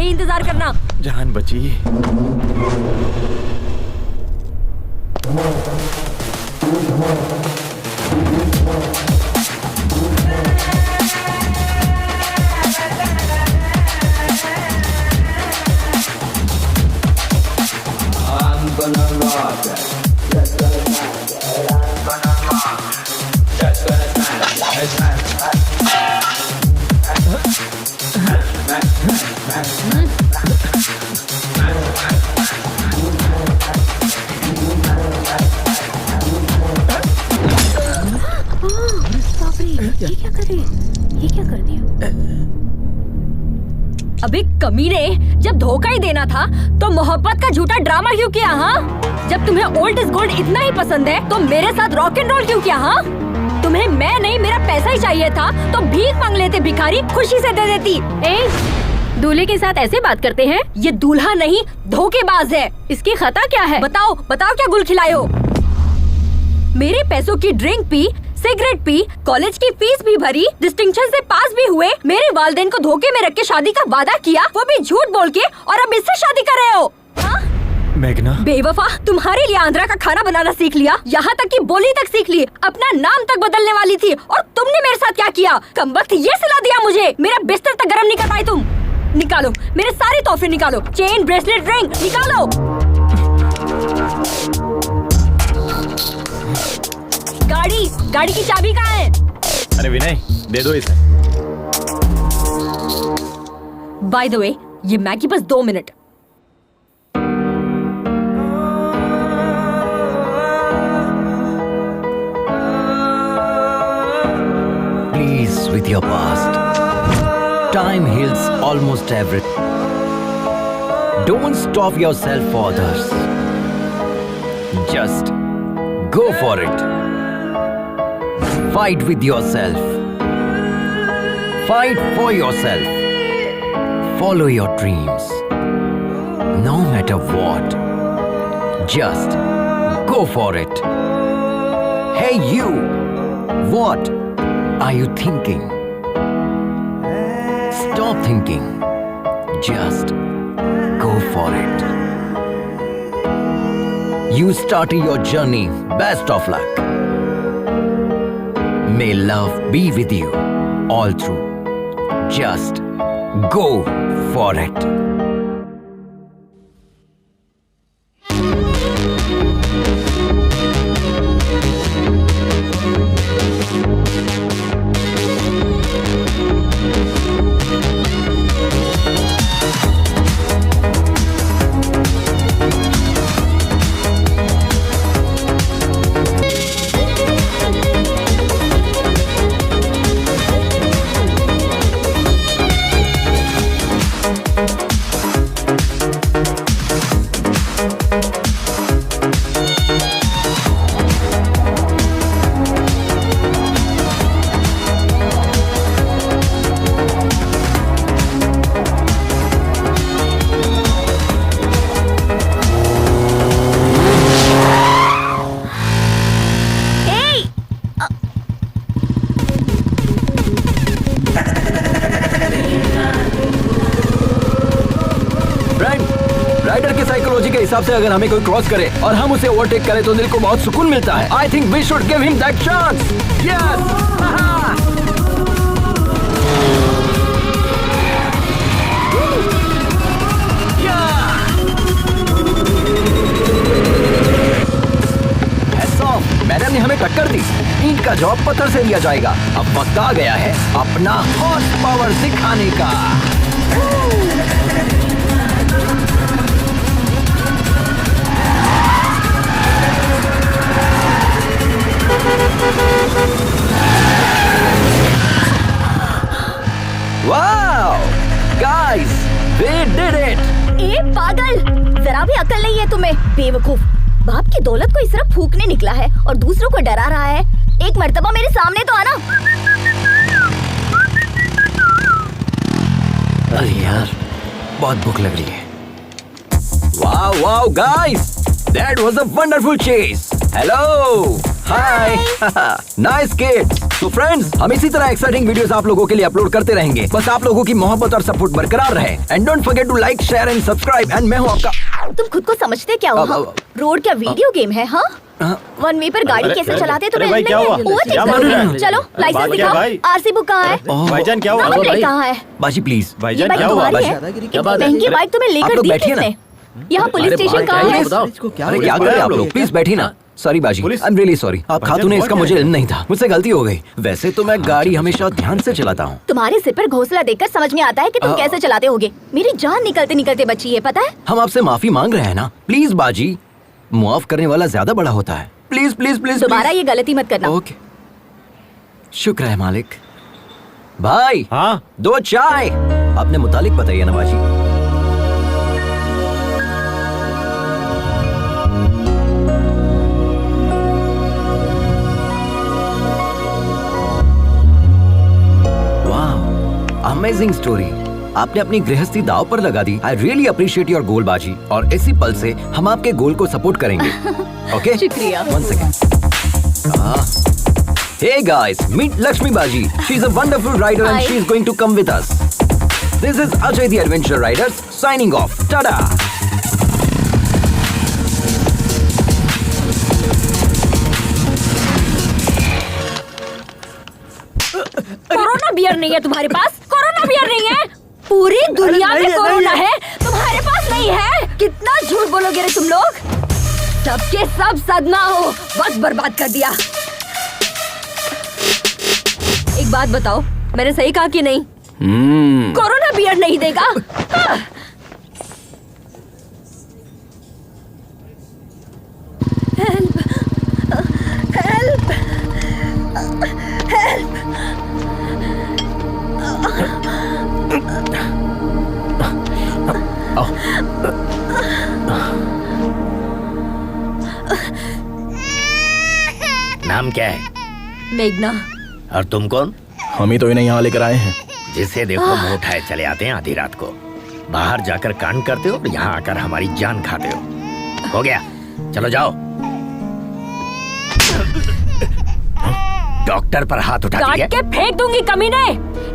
ही इंतजार करना। जान बची। अबे कमीने, जब धोखा ही देना था तो मोहब्बत का झूठा ड्रामा क्यों किया? हाँ, जब तुम्हें ओल्ड इज गोल्ड इतना ही पसंद है तो मेरे साथ रॉक एंड रोल क्यों किया? हाँ, तुम्हें मैं नहीं मेरा पैसा ही चाहिए था तो भीख मांग लेते भिखारी, खुशी से दे देती। दूल्हे के साथ ऐसे बात करते हैं? ये दूल्हा नहीं धोखेबाज है। इसकी खता क्या है? बताओ बताओ, क्या गुल खिलाए हो? मेरे पैसों की drink P, cigarette P, college की फीस भी भरी, डिस्टिंक्शन से पास भी हुए, मेरे वालिदैन को धोखे में रख के शादी का वादा किया, वो भी झूठ बोल के, और अब इससे शादी कर रहे हो? हाँ? मेघना, बेवफा, तुम्हारे लिए आंध्रा का खाना बनाना सीख लिया, यहाँ तक कि बोली तक सीख ली, अपना नाम तक बदलने वाली थी, और तुमने मेरे साथ क्या किया? कमबख्त ये सिला दिया मुझे, मेरा बिस्तर तक गर्म नहीं कर पाई तुम। निकालो मेरे सारे तोहफे, निकालो, चेन, ब्रेसलेट, रिंग निकालो। गाड़ी की चाबी कहाँ है? अरे विनय, दे दो इसे। बाय द वे, ये मैगी बस 2 minute. Please with your past. Time heals almost everything. Don't stop yourself for others. Just go for it. Fight with yourself. Fight for yourself. Follow your dreams. No matter what. Just go for it. Hey you! What are you thinking? Stop thinking. Just go for it. You started your journey. Best of luck. May love be with you all through. Just go for it. Rider की psychology के हिसाब से अगर हमें कोई cross करे और हम उसे ओवरटेक करें तो दिल को बहुत सुकून मिलता है। I think we should give him that chance. Yes. Madam ने हमें टक्कर दी, ईंट का जॉब पत्थर से लिया जाएगा। अब वक्त आ गया है अपना हॉर्स पावर दिखाने का। Wow guys, we did it. ए पागल, जरा भी अकल नहीं है तुम्हें, बेवकूफ। बाप की दौलत को इस तरह फूकने निकला है और दूसरों को डरा रहा है। एक मर्तबा मेरे सामने तो आना। अरे यार, बहुत भूख लग रही है। Wow wow guys, that was a wonderful chase. Hello, hi, nice kids. तो फ्रेंड्स, हम इसी तरह एक्साइटिंग वीडियोस आप लोगों के लिए अपलोड करते रहेंगे। बस आप लोगों की मोहब्बत और सपोर्ट बरकरार रहे। And don't forget to like, share and subscribe. And मैं हूं आपका। तुम खुद को समझते क्या हो? हाँ? रोड क्या वीडियो गेम है? हाँ, वन वे पर गाड़ी कैसे चलाते हैं तुम्हें भाई, क्या हुआ? क्या मार रहे हैं? चलो लाइसेंस बात क्या दिखाओ। भाई? आरसी बुक कहाँ है? भाईजान क्या हुआ? नंबर प्लेट कहाँ है? बाजी प्लीज। ये भाईजान बाइक क्या हुआ? तुम्हारी है? क्या बात है? महंगी बाइक तुम्हें आप लेकर लोग दी बैठिए ना। किसने? यहाँ पुलिस स्टेशन कहाँ है? अरे क्या कर रहे हैं आप लोग? प्लीज बैठिए ना। सॉरी बाजी, police- I am really sorry. आप भाईजान, खातून है इसका हुआ मुझे क्या? इल्म नहीं था, मुझसे गलती हो गई। वैसे तो मैं गाड़ी हमेशा ध्यान से चलाता हूँ। तुम्हारे सिर पर घोंसला देखकर समझ में आता है कि तुम कैसे चलाते होगे। मेरी जान निकलते निकलते बची है, पता है? हम आपसे माफी मांग रहे हैं ना। प्लीज बाजी, मुआफ करने वाला ज्यादा बड़ा होता है। प्लीज प्लीज प्लीज दोबारा ये गलती मत करना। ओके, शुक्र है मालिक। भाई हाँ 2 चाय। अपने मुतालिक बताइए ना बाजी। वाह, अमेजिंग स्टोरी। आपने अपनी गृहस्थी दाव पर लगा दी। I really appreciate your goal बाजी। और इसी पल से हम आपके गोल को सपोर्ट करेंगे। ओके, शुक्रिया। 1 second. Hey guys, meet Lakshmi Baji. She's a wonderful rider and Hi. she's going to come with us. This is Ajay the Adventure Riders signing off. Tada! Corona beer नहीं है तुम्हारे पास? Corona beer नहीं है? पूरी दुनिया में corona है, तुम्हारे पास नहीं है? कितना झूठ बोलोगे रे तुम लोग? सबके सब सदमा हो, वक्त बर्बाद कर दिया। एक बात बताओ, मैंने सही कहा कि नहीं? कोरोना बियर नहीं देगा? हाँ। Help, help, help. नाम क्या है? मेघना। और तुम कौन? हम ही तो इन्हें यहाँ लेकर आए हैं। जिसे देखो मुंह उठाए चले आते हैं आधी रात को। बाहर जाकर कांड करते हो और यहाँ आकर हमारी जान खाते हो गया? चलो जाओ। डॉक्टर पर हाथ उठा काट दिया। के फेंक दूंगी कमीने।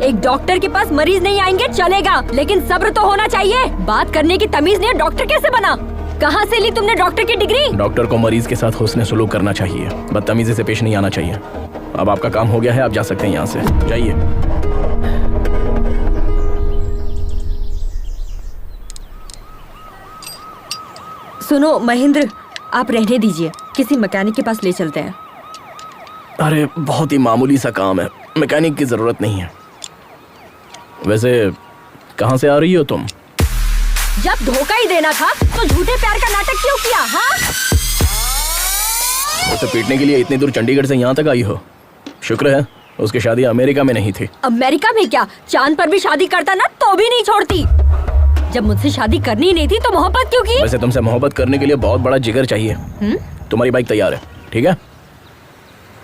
एक डॉक्टर के पास मरीज नहीं आएंगे चलेगा, लेकिन सब्र तो होना चाहिए। बात करने की तमीज नहीं है, डॉक्टर कैसे बना? कहाँ से ली तुमने डॉक्टर की डिग्री? डॉक्टर को मरीज के साथ हुस्न सलूक करना चाहिए, बदतमीजी से पेश नहीं आना चाहिए। अब आपका काम हो गया है, आप जा सकते हैं यहाँ से। जाइए। सुनो महेंद्र, आप रहने दीजिए, किसी मैकेनिक के पास ले चलते हैं। अरे बहुत ही मामूली सा काम है, मैकेनिक की जरूरत नहीं है। वैसे कहाँ से आ रही हो तुम? जब धोखा ही देना था तो झूठे प्यार का नाटक क्यों किया? हाँ, उसे पीटने के लिए इतनी दूर चंडीगढ़ से यहाँ तक आई हो। शुक्र है उसकी शादी अमेरिका में नहीं थी। अमेरिका में क्या, चांद पर भी शादी करता ना तो भी नहीं छोड़ती। जब मुझसे शादी करनी ही नहीं थी तो मोहब्बत क्यों की? वैसे तुमसे मोहब्बत करने के लिए बहुत बड़ा जिगर चाहिए। तुम्हारी बाइक तैयार है, ठीक है?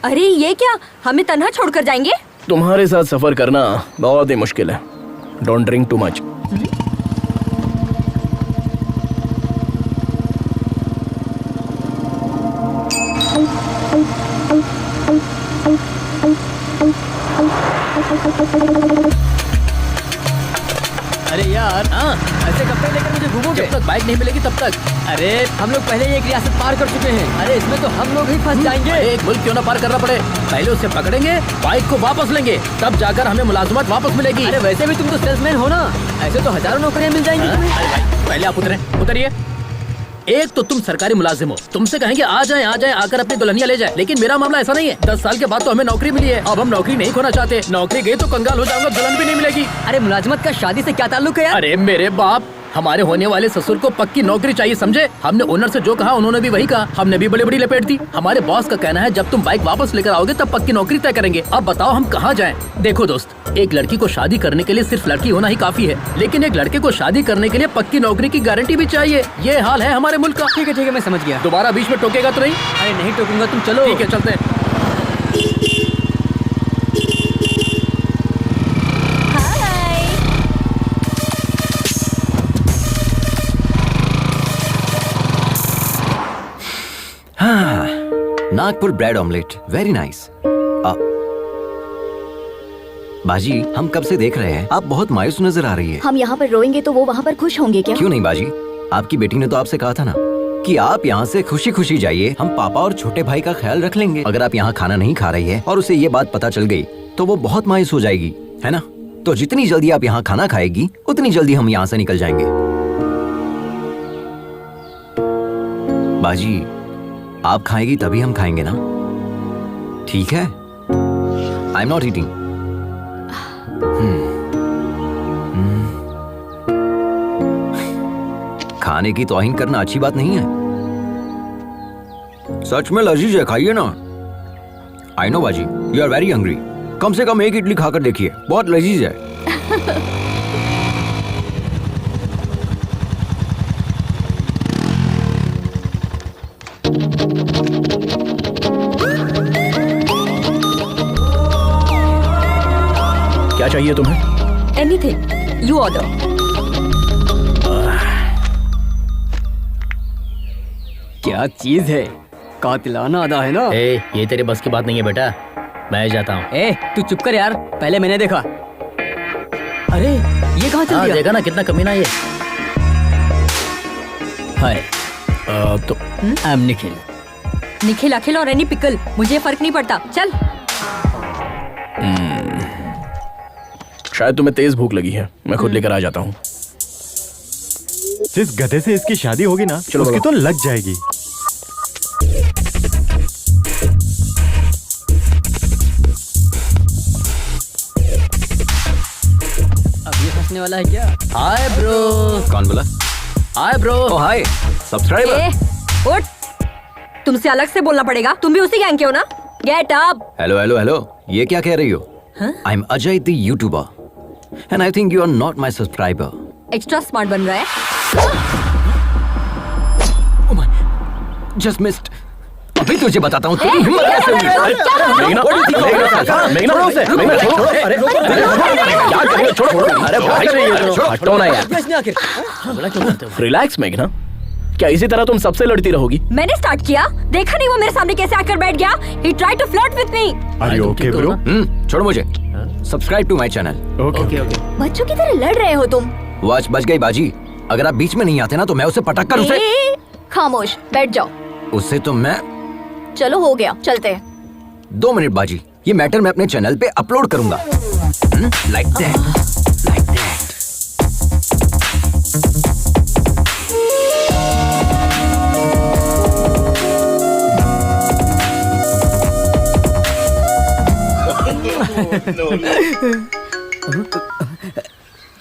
अरे ये क्या, हमें तन्हा छोड़कर जाएंगे? तुम्हारे साथ सफर करना बहुत ही मुश्किल है। Don't drink too much. अरे यार, ऐसे कब तक लेकर मुझे घूमोगे? जब तक बाइक नहीं मिलेगी तब तक। अरे हम लोग पहले ही एक रियासत पार कर चुके हैं। अरे इसमें तो हम लोग ही फंस जाएंगे। एक मुल्क क्यों ना पार करना पड़े, पहले उसे पकड़ेंगे, बाइक को वापस लेंगे, तब जाकर हमें मुलाजमत वापस मिलेगी। अरे वैसे भी तुम तो सेल्समैन हो ना, ऐसे तो हजारों नौकरियां मिल जाएंगी तुम्हें। अरे भाई पहले आप उतरिए। एक तो तुम सरकारी मुलाजिम हो, तुमसे कहेंगे आ जाएं आकर अपनी दुल्हनिया ले जाए, लेकिन मेरा मामला ऐसा नहीं है। 10 साल के बाद तो हमें नौकरी मिली है, अब हम नौकरी नहीं खोना चाहते। नौकरी गई तो कंगाल हो जाऊंगा, दुल्हन भी नहीं मिलेगी। अरे मुलाजमत का शादी से क्या ताल्लुक है यार? अरे मेरे बाप, हमारे होने वाले ससुर को पक्की नौकरी चाहिए, समझे? हमने ओनर से जो कहा उन्होंने भी वही कहा, हमने भी बड़ी बड़ी लपेट दी। हमारे बॉस का कहना है जब तुम बाइक वापस लेकर आओगे तब पक्की नौकरी तय करेंगे। अब बताओ हम कहाँ जाएं? देखो दोस्त, एक लड़की को शादी करने के लिए सिर्फ लड़की होना ही काफी है, लेकिन एक लड़के को शादी करने के लिए पक्की नौकरी की गारंटी भी चाहिए। ये हाल है हमारे मुल्क का। ठीक है मैं समझ गया। दोबारा बीच में टोकेगा तो नहीं? अरे नहीं टोकूंगा, तुम चलो। ठीक है चलते हैं। Nagpur bread omelette, very nice. बाजी, हम कब से देख रहे हैं, आप बहुत मायूस नजर आ रही है। हम यहाँ पर रोएंगे तो वो वहाँ पर खुश होंगे क्या? क्यों नहीं बाजी, आपकी बेटी ने तो आपसे कहा था ना कि आप यहाँ से खुशी खुशी जाइए, हम पापा और छोटे भाई का ख्याल रख लेंगे। अगर आप यहाँ खाना नहीं खा रही है और उसे ये बात पता चल गई तो वो बहुत मायूस हो जाएगी, है ना? तो जितनी जल्दी आप यहाँ खाना खाएगी उतनी जल्दी हम यहाँ से निकल जाएंगे। बाजी, आप खाएगी तभी हम खाएंगे ना, ठीक है? I am not eating. खाने की तौहीन करना अच्छी बात नहीं है। सच में लजीज है, खाइए ना। आई नो बाजी, यू आर वेरी हंग्री। कम से कम एक इडली खाकर देखिए, बहुत लजीज है। क्या चाहिए तुम्हें? Anything you order. क्या चीज है, कातिलाना अदा है ना। ए, ये तेरे बस की बात नहीं है बेटा, मैं जाता हूँ। ए तू चुप कर यार, पहले मैंने देखा। अरे ये कहाँ चल गया? देखा ना कितना कमीना ये। हाय तो आई एम निखिल। निखिल, अखिल और एनी पिकल, मुझे फर्क नहीं पड़ता। चल। शायद तुम्हें तेज भूख लगी है, मैं खुद लेकर आ जाता हूँ। जिस गधे से इसकी शादी होगी ना, चलो उसकी तो लग जाएगी। अब ये फंसने वाला है क्या? Hi bro. कौन बोला? Hi bro. ओ हाय सब्सक्राइबर। ए, उठ। तुमसे अलग से बोलना पड़ेगा, तुम भी उसी गैंग के हो ना? Get up. Hello hello hello, ये क्या कह रही हो? I am Ajay the YouTuber and I think you are not my subscriber. Extra smart बन रहा है। Just missed. अभी तुझे बताता हूँ तेरी हिम्मत कैसे हुई। मेघना, क्या कर रही हो? छोड़ो। अरे भाई हटो ना यार। रिलैक्स मेघना, क्या इसी तरह तुम सबसे लड़ती रहोगी? मैंने स्टार्ट किया, देखा नहीं वो मेरे सामने कैसे आकर बैठ गया। He tried to flirt with me. Are you okay, bro? छोड़ो मुझे। Subscribe to my channel. Okay. बच्चों की तरह लड़ रहे हो तुम। वो आज बच गई बाजी। अगर आप बीच में नहीं आते ना तो मैं उसे पटक कर उसे। खामोश बैठ जाओ। उससे तो मैं। चलो हो गया, चलते हैं। 2 मिनट बाजी, ये मैटर मैं अपने चैनल पे अपलोड करूंगा। Like that, like that.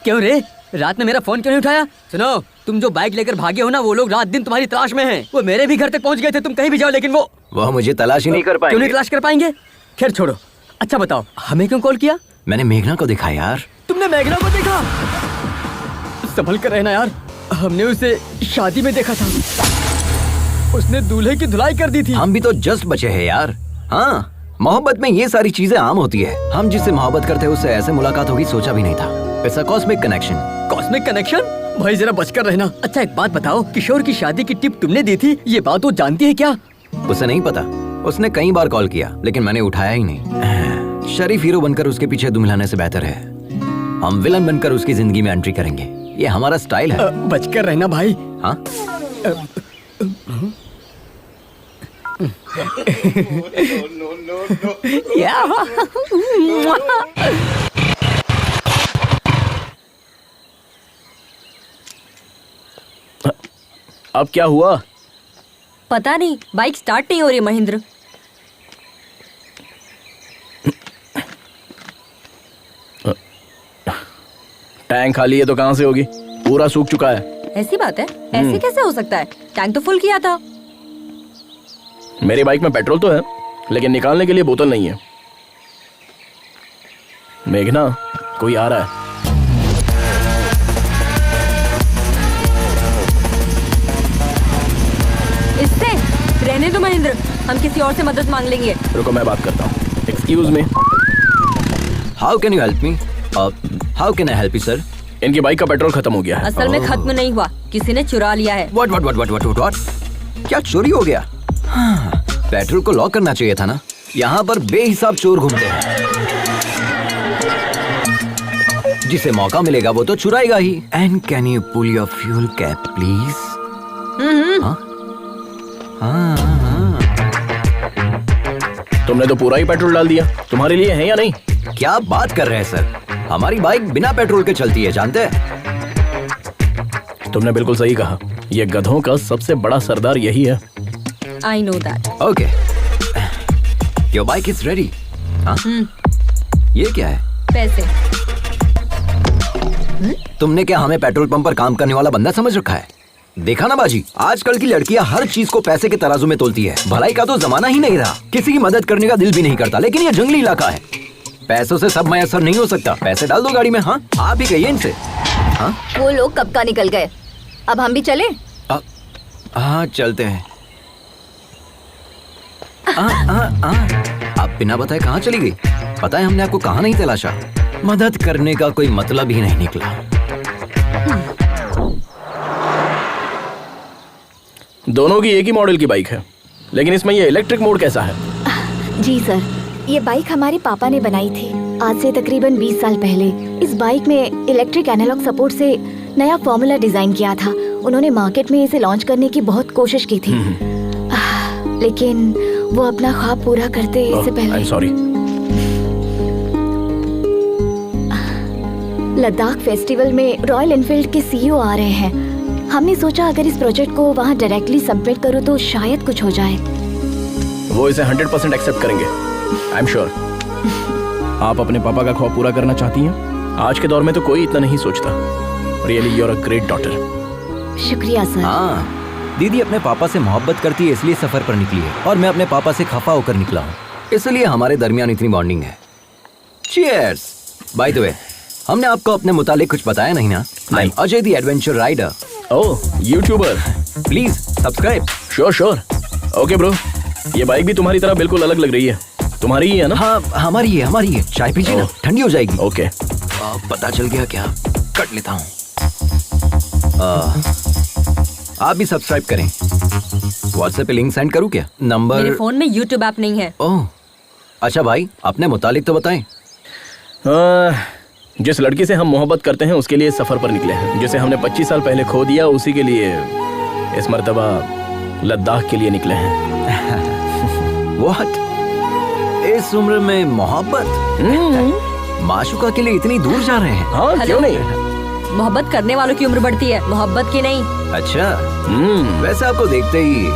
क्यों रे, रात में मेरा फोन क्यों नहीं उठाया? सुनो, तुम जो बाइक लेकर भागे हो ना, वो लोग रात दिन तुम्हारी तलाश में हैं। वो मेरे भी घर तक पहुंच गए थे, तुम कहीं भी जाओ लेकिन वो मुझे तलाश ही नहीं कर पाएंगे। क्यों नहीं तलाश कर पाएंगे? खैर छोड़ो। अच्छा बताओ, हमें क्यों कॉल किया? मैंने मेघना को देखा यार। तुमने मेघना को देखा? संभल कर रहना यार, हमने उसे शादी में देखा था। उसने दूल्हे की धुलाई कर दी थी। हम भी तो जस्ट बचे हैं यार। हाँ, मोहब्बत में ये सारी चीजें आम होती है। हम जिससे मोहब्बत करते हैं उससे ऐसे मुलाकात होगी सोचा भी नहीं था। It's a cosmic connection. Cosmic connection? भाई जरा बचकर रहना। अच्छा एक बात बताओ, किशोर की शादी की टिप तुमने दी थी, ये बात वो जानती है क्या? उसे नहीं पता। उसने कई बार कॉल किया लेकिन मैंने उठाया ही नहीं। शरीफ हीरो बनकर उसके पीछे दुम हिलाने से बेहतर है हम विलन बनकर उसकी जिंदगी में एंट्री करेंगे। ये हमारा स्टाइल है। बचकर रहना भाई। हाँ? अब क्या हुआ? पता नहीं, बाइक स्टार्ट नहीं हो रही महेंद्र। टैंक खाली है तो कहाँ से होगी? पूरा सूख चुका है। ऐसी बात है? ऐसे कैसे हो सकता है? टैंक तो फुल किया था। मेरी बाइक में पेट्रोल तो है लेकिन निकालने के लिए बोतल नहीं है। मेघना, कोई आ रहा है। इससे रहने दो महेंद्र, हम किसी और से मदद मांग लेंगे। रुको मैं बात करता हूँ। Excuse me. How can you help me? How can I help you sir? इनकी बाइक का पेट्रोल खत्म हो गया है। असल में खत्म नहीं हुआ, किसी ने चुरा लिया है। व्हाट? क्या चोरी हो गया? हाँ, पेट्रोल को लॉक करना चाहिए था ना। यहाँ पर बेहिसाब चोर घूमते हैं। जिसे मौका मिलेगा वो तो चुराएगा ही। And can you pull your fuel cap please? तुमने तो पूरा ही पेट्रोल डाल दिया। तुम्हारे लिए है या नहीं? क्या बात कर रहे हैं सर, हमारी बाइक बिना पेट्रोल के चलती है, जानते हैं? तुमने बिल्कुल सही कहा, ये गधों का सबसे बड़ा सरदार यही है। I know that. Okay, your bike is ready. ये क्या है? पैसे। तुमने क्या हमें पेट्रोल पंप पर काम करने वाला बंदा समझ रखा है? देखा ना बाजी, आजकल की लड़कियां हर चीज को पैसे के तराजू में तोलती है। भलाई का तो जमाना ही नहीं रहा, किसी की मदद करने का दिल भी नहीं करता। लेकिन ये जंगली इलाका है, पैसों से सब मैसर नहीं हो सकता। पैसे डाल दो गाड़ी में। हाँ, आप भी कहिए इनसे। हाँ, वो लोग कब का निकल गए, अब हम भी चले? हाँ चलते हैं। आप बिना बताए कहाँ चली गई? पता है हमने आपको कहाँ नहीं तलाशा। मदद करने का कोई मतलब ही नहीं निकला। दोनों की एक ही मॉडल की बाइक है, लेकिन इसमें ये इलेक्ट्रिक मोड कैसा है? जी सर, ये बाइक हमारे पापा ने बनाई थी आज से तकरीबन 20 साल पहले। इस बाइक में इलेक्ट्रिक एनालॉग सपोर्ट से नया फॉर्मूला डिजाइन किया था। उन्होंने मार्केट में इसे लॉन्च करने की बहुत कोशिश की थी, लेकिन वो अपना ख्वाब पूरा करते इससे पहले। सॉरी। लद्दाख फेस्टिवल में रॉयल एनफील्ड के सीईओ आ रहे हैं। हमने सोचा अगर इस प्रोजेक्ट को वहाँ डायरेक्टली सबमिट करूँ तो शायद कुछ हो जाए। वो इसे 100% एक्सेप्ट करेंगे, आई एम श्योर। आप अपने पापा का ख्वाब पूरा करना चाहती हैं? आज के दौर में तो कोई इतना नहीं सोचता। Really you are a great daughter. शुक्रिया सर। हाँ, दीदी अपने पापा से मोहब्बत करती है इसलिए सफर पर निकली है, और मैं अपने पापा से खफा होकर निकला हूँ, इसलिए हमारे दरमियान इतनी बॉन्डिंग है। चीयर्स। बाय द वे, हमने आपको अपने मुतालिक कुछ बताया नहीं ना? I am Ajay the adventure rider. Oh, YouTuber. Please subscribe. Sure sure. Okay bro, ये बाइक भी तुम्हारी तरह बिल्कुल अलग लग रही है। तुम्हारी ही है ना? हाँ, हमारी है, हमारी है। चाय पीजिए ना, ठंडी हो जाएगी। ओके। पता चल गया क्या? कट लेता हूँ। आप भी सब्सक्राइब करें। व्हाट्सएप पे लिंक सेंड करूँ क्या? नंबर? मेरे फोन में यूट्यूब ऐप नहीं है। ओह, अच्छा भाई, अपने मुतालिक तो बताएं। जिस लड़की से हम मोहब्बत करते हैं उसके लिए सफर पर निकले हैं। जिसे हमने 25 साल पहले खो दिया, उसी के लिए इस मर्तबा लद्दाख के लिए निकले हैं। What? इस उम्र में मोहब्बत? माशुका के लिए इतनी दूर जा रहे हैं? हाँ, क्यों नहीं? मोहब्बत करने वालों की उम्र बढ़ती है, मोहब्बत की नहीं। अच्छा। वैसे आपको देखते ही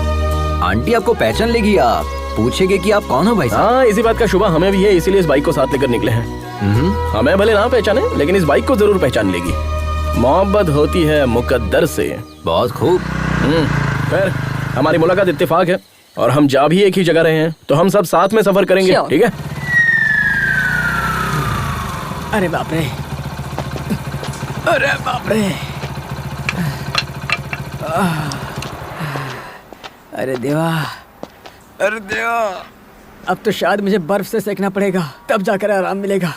आंटी आपको पहचान लेगी, आप पूछेगी कि आप कौन हो भाई साहब। हाँ, इसी बात का शुबा हमें भी है, इसीलिए इस बाइक को साथ लेकर निकले हैं। हमें भले ना पहचाने, लेकिन इस बाइक को जरूर पहचान लेगी। मोहब्बत होती है मुकद्दर से। बहुत खूब। फिर हमारी मुलाकात इत्तेफाक है, और हम जा भी एक ही जगह रहे हैं, तो हम सब साथ में सफर करेंगे, ठीक है? अरे बाप रे, अरे बाप रे, अरे देवा, अरे देवा, अब तो शायद मुझे बर्फ से सेकना पड़ेगा, तब जाकर आराम मिलेगा।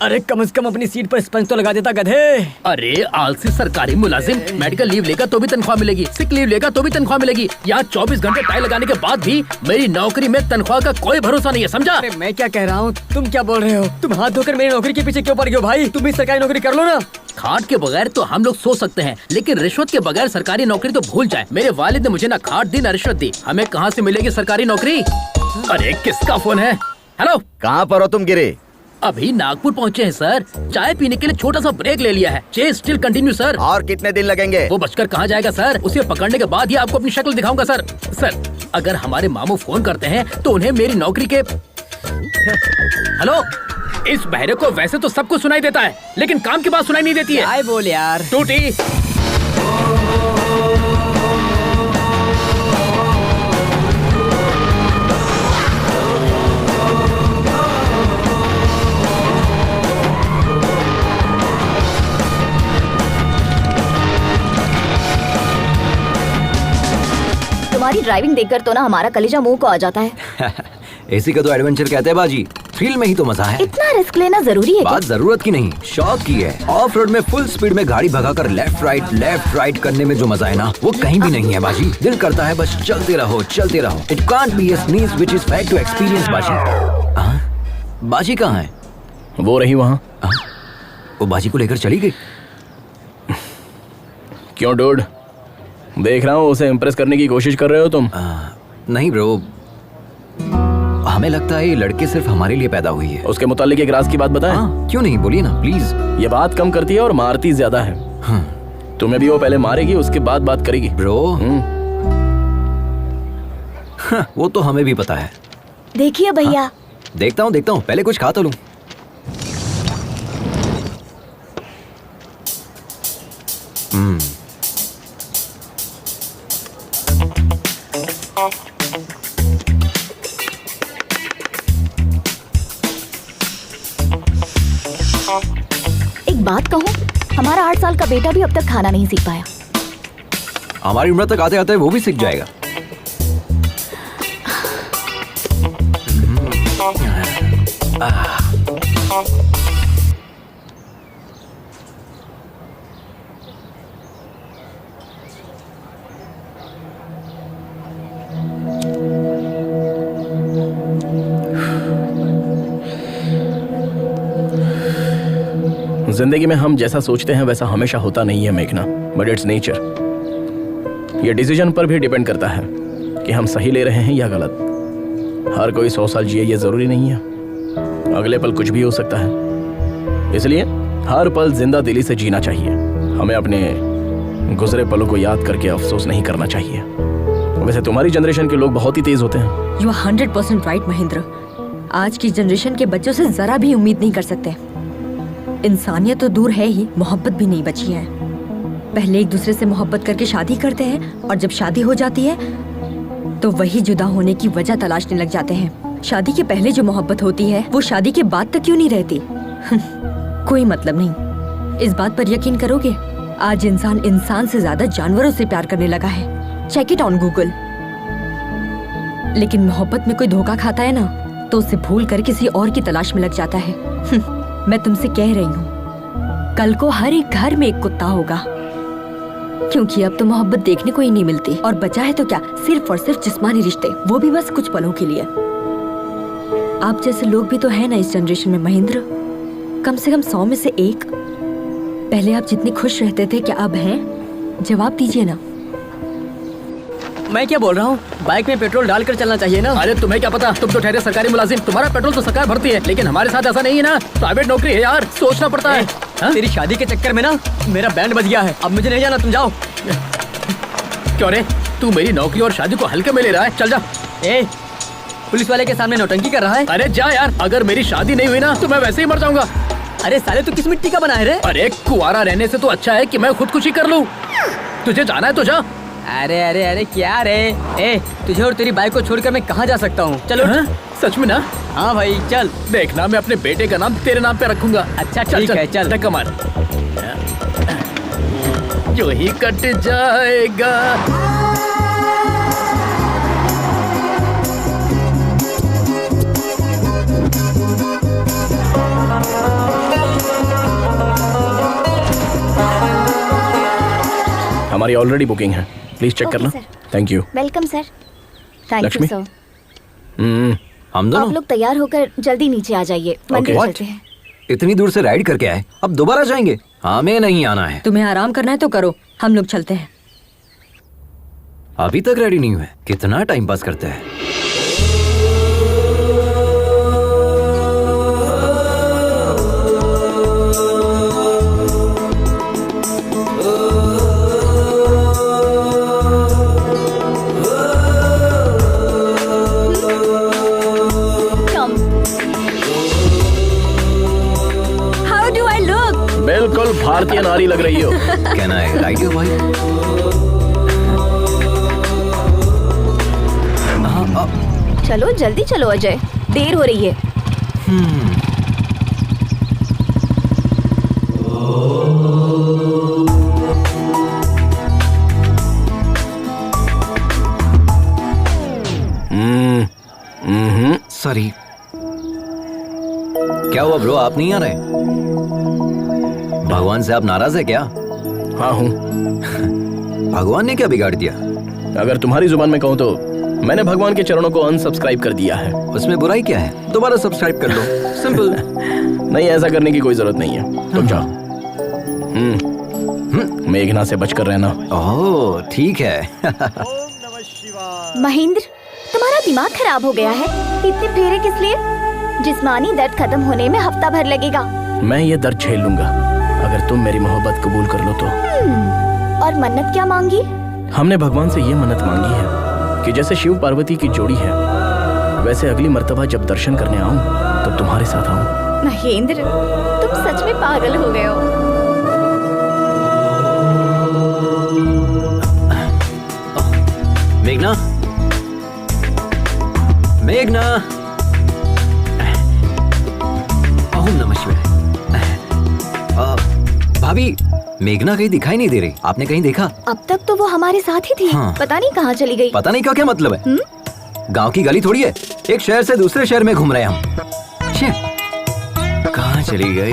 अरे कम से कम अपनी सीट पर स्पंज तो लगा देता, गधे। अरे आलसी सरकारी मुलाजिम, मेडिकल लीव लेगा तो भी तनख्वाह मिलेगी, सिक लीव लेगा तो भी तनख्वाह मिलेगी। यहाँ 24 घंटे टाई लगाने के बाद भी मेरी नौकरी में तनख्वाह का कोई भरोसा नहीं है, समझा? अरे मैं क्या कह रहा हूँ, तुम क्या बोल रहे हो? तुम हाथ धोकर मेरी नौकरी के पीछे क्यों पड़ गए हो भाई? तुम भी सरकारी नौकरी कर लो ना। खाट के बगैर तो हम लोग सो सकते हैं, लेकिन रिश्वत के बगैर सरकारी नौकरी तो भूल जाए। मेरे वालिद ने मुझे ना खाट दी ना रिश्वत दी, हमें कहाँ से मिलेगी सरकारी नौकरी? अरे किसका फोन है? हेलो, कहाँ पर हो तुम गिरे? अभी नागपुर पहुँचे हैं सर, चाय पीने के लिए छोटा सा ब्रेक ले लिया है। Chase still continue sir. और कितने दिन लगेंगे? वो बचकर कहाँ जाएगा सर, उसे पकड़ने के बाद ही आपको अपनी शक्ल दिखाऊंगा सर। सर, अगर हमारे मामू फोन करते हैं तो उन्हें मेरी नौकरी के हेलो, इस बहरे को वैसे तो सब कुछ सुनाई देता है, लेकिन काम की बात सुनाई नहीं देती है। आए बोल यार, टूटी। तुम्हारी ड्राइविंग देखकर तो ना हमारा कलेजा मुंह को आ जाता है। इसी का तो एडवेंचर कहते हैं बाजी, थ्रिल में ही तो मजा है। इतना रिस्क लेना जरूरी है क्या? बात जरूरत की नहीं, शौक की है। ऑफ रोड में फुल स्पीड में गाड़ी भगाकर लेफ्ट राइट करने में जो मजा है ना, वो कहीं भी नहीं है बाजी। दिल करता है बस चलते रहो। It can't be a sneeze which is fact to experience बाजी। बाजी कहाँ है? वो रही वहाँ। वो बाजी को लेकर चली गई। क्यों डूड, देख रहा हूँ उसे इम्प्रेस करने की कोशिश कर रहे हो तुम। नहीं ब्रो, हमें लगता है ये लड़के सिर्फ हमारे लिए पैदा हुई है। उसके मुतालिक एक राज की बात बताएं? क्यों नहीं, बोलिए ना प्लीज। ये बात कम करती है और मारती ज्यादा है। तुम्हें भी वो पहले मारेगी, उसके बाद बात करेगी। ब्रो वो तो हमें भी पता है। देखिए भैया। देखता हूँ, पहले कुछ खा तो लूं। एक बात कहूँ, हमारा 8 साल का बेटा भी अब तक खाना नहीं सीख पाया। हमारी उम्र तक आते आते वो भी सीख जाएगा। जिंदगी में हम जैसा सोचते हैं वैसा हमेशा होता नहीं है मेघना, बट इट्स नेचर। ये डिसीजन पर भी डिपेंड करता है कि हम सही ले रहे हैं या गलत। हर कोई 100 साल जिए ये जरूरी नहीं है, अगले पल कुछ भी हो सकता है। इसलिए हर पल जिंदा दिली से जीना चाहिए। हमें अपने गुजरे पलों को याद करके अफसोस नहीं करना चाहिए। वैसे तुम्हारी जनरेशन के लोग बहुत ही तेज होते हैं। You are 100% right Mahendra. आज की जनरेशन के बच्चों से जरा भी उम्मीद नहीं कर सकते। इंसानियत तो दूर है ही, मोहब्बत भी नहीं बची है। पहले एक दूसरे से मोहब्बत करके शादी करते हैं और जब शादी हो जाती है तो वही जुदा होने की वजह तलाशने लग जाते हैं। शादी के पहले जो मोहब्बत होती है वो शादी के बाद तक क्यों नहीं रहती? कोई मतलब नहीं। इस बात पर यकीन करोगे, आज इंसान से ज्यादा जानवरों से प्यार करने लगा है। Check it on Google. लेकिन मोहब्बत में कोई धोखा खाता है ना, तो उसे भूल कर किसी और की तलाश में लग जाता है। मैं तुमसे कह रही हूँ, कल को हर एक घर में एक कुत्ता होगा, क्योंकि अब तो मोहब्बत देखने को ही नहीं मिलती। और बचा है तो क्या, सिर्फ और सिर्फ जिस्मानी रिश्ते, वो भी बस कुछ पलों के लिए। आप जैसे लोग भी तो है ना इस जनरेशन में महेंद्र, कम से कम 100 में से एक। पहले आप जितने खुश रहते थे, क्या अब हैं? जवाब दीजिए ना। मैं क्या बोल रहा हूँ, बाइक में पेट्रोल डालकर चलना चाहिए ना। अरे तुम्हें क्या पता, तुम तो ठहरे सरकारी मुलाजिम, तुम्हारा पेट्रोल तो सरकार भरती है, लेकिन हमारे साथ ऐसा नहीं है ना। प्राइवेट नौकरी है यार, सोचना पड़ता है। तेरी शादी के चक्कर में ना मेरा बैंड बज गया है। अब मुझे नहीं जाना, तुम जाओ। क्यों रे, तू मेरी नौकरी और शादी को हल्के में ले रहा है? चल जा। पुलिस वाले के सामने नौटंकी कर रहा है। अरे जा यार, अगर मेरी शादी नहीं हुई ना तो मैं वैसे ही मर जाऊंगा। अरे साले, तू किस मिट्टी का बना है रे? अरे कुआरा रहने से तो अच्छा है कि मैं खुदकुशी कर लूं। तुझे जाना है तो जा। अरे अरे अरे क्या रे? तुझे और तेरी बाइक को छोड़कर मैं कहाँ जा सकता हूँ? चलो। सच में ना? हाँ भाई चल। देखना, मैं अपने बेटे का नाम तेरे नाम पे रखूंगा। अच्छा ठीक है, चल। कमाल जो ही कट जाएगा। हमारी ऑलरेडी बुकिंग है, प्लीज चेक करना। Thank you. Welcome sir. Thank you Lakshmi? Sir. हम दोनों आप लोग तैयार होकर जल्दी नीचे आ जाइए, मंदिर What? चलते हैं। इतनी दूर से राइड करके आए, अब दोबारा जाएंगे? हमें नहीं आना है। तुम्हें आराम करना है तो करो, हम लोग चलते हैं। अभी तक रेडी नहीं हुए, कितना टाइम पास करते हैं। How do I look? बिल्कुल भारतीय नारी लग रही हो। कहना है राइड यू भाई। चलो जल्दी चलो अजय, देर हो रही है। सॉरी। क्या हुआ ब्रो, आप नहीं आ रहे? भगवान से आप नाराज है क्या? हाँ हूँ। भगवान ने क्या बिगाड़ दिया? अगर तुम्हारी जुबान में कहूँ तो मैंने भगवान के चरणों को अनसब्सक्राइब कर दिया है। उसमें बुराई क्या है? दोबारा सब्सक्राइब कर लो, सिंपल। नहीं, ऐसा करने की कोई जरूरत नहीं है, तुम जाओ। मेघना से बचकर रहना। ओह ठीक है। महेंद्र, तुम्हारा दिमाग खराब हो गया है। इतने फेरे किस लिए? जिस्मानी दर्द खत्म होने में हफ्ता भर लगेगा। मैं ये दर्द झेल लूंगा अगर तुम मेरी मोहब्बत कबूल कर लो तो। और मन्नत क्या मांगी? हमने भगवान से ये मन्नत मांगी है कि जैसे शिव पार्वती की जोड़ी है, वैसे अगली मर्तबा जब दर्शन करने आऊं तो तुम्हारे साथ आऊं। महेंद्र, तुम सच में पागल हो गए हो। मेघना, मेघना, ओम नमः शिवाय। भाभी, मेघना कहीं दिखाई नहीं दे रही, आपने कहीं देखा? अब तक तो वो हमारे साथ ही थी। हाँ। पता नहीं कहाँ चली गई। पता नहीं का क्या मतलब है? गांव की गली थोड़ी है, एक शहर से दूसरे शहर में घूम रहे हैं हम। कहाँ चली गई?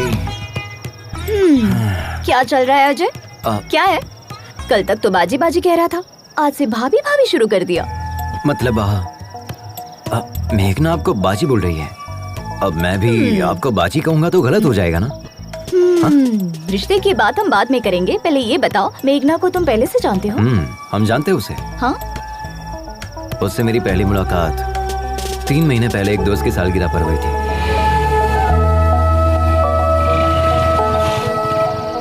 क्या चल रहा है अजय? क्या है? कल तक तो बाजी बाजी कह रहा था, आज से भाभी भाभी शुरू कर दिया। मतलब मेघना आपको बाजी बोल रही है, अब मैं भी आपको बाजी कहूंगा तो गलत हो जाएगा ना? रिश्ते की बात हम बाद में करेंगे, पहले ये बताओ, मेघना को तुम पहले से जानते हो? हम जानते हैं उसे। हाँ? उससे मेरी पहली मुलाकात 3 महीने पहले एक दोस्त की सालगिरह पर हुई थी।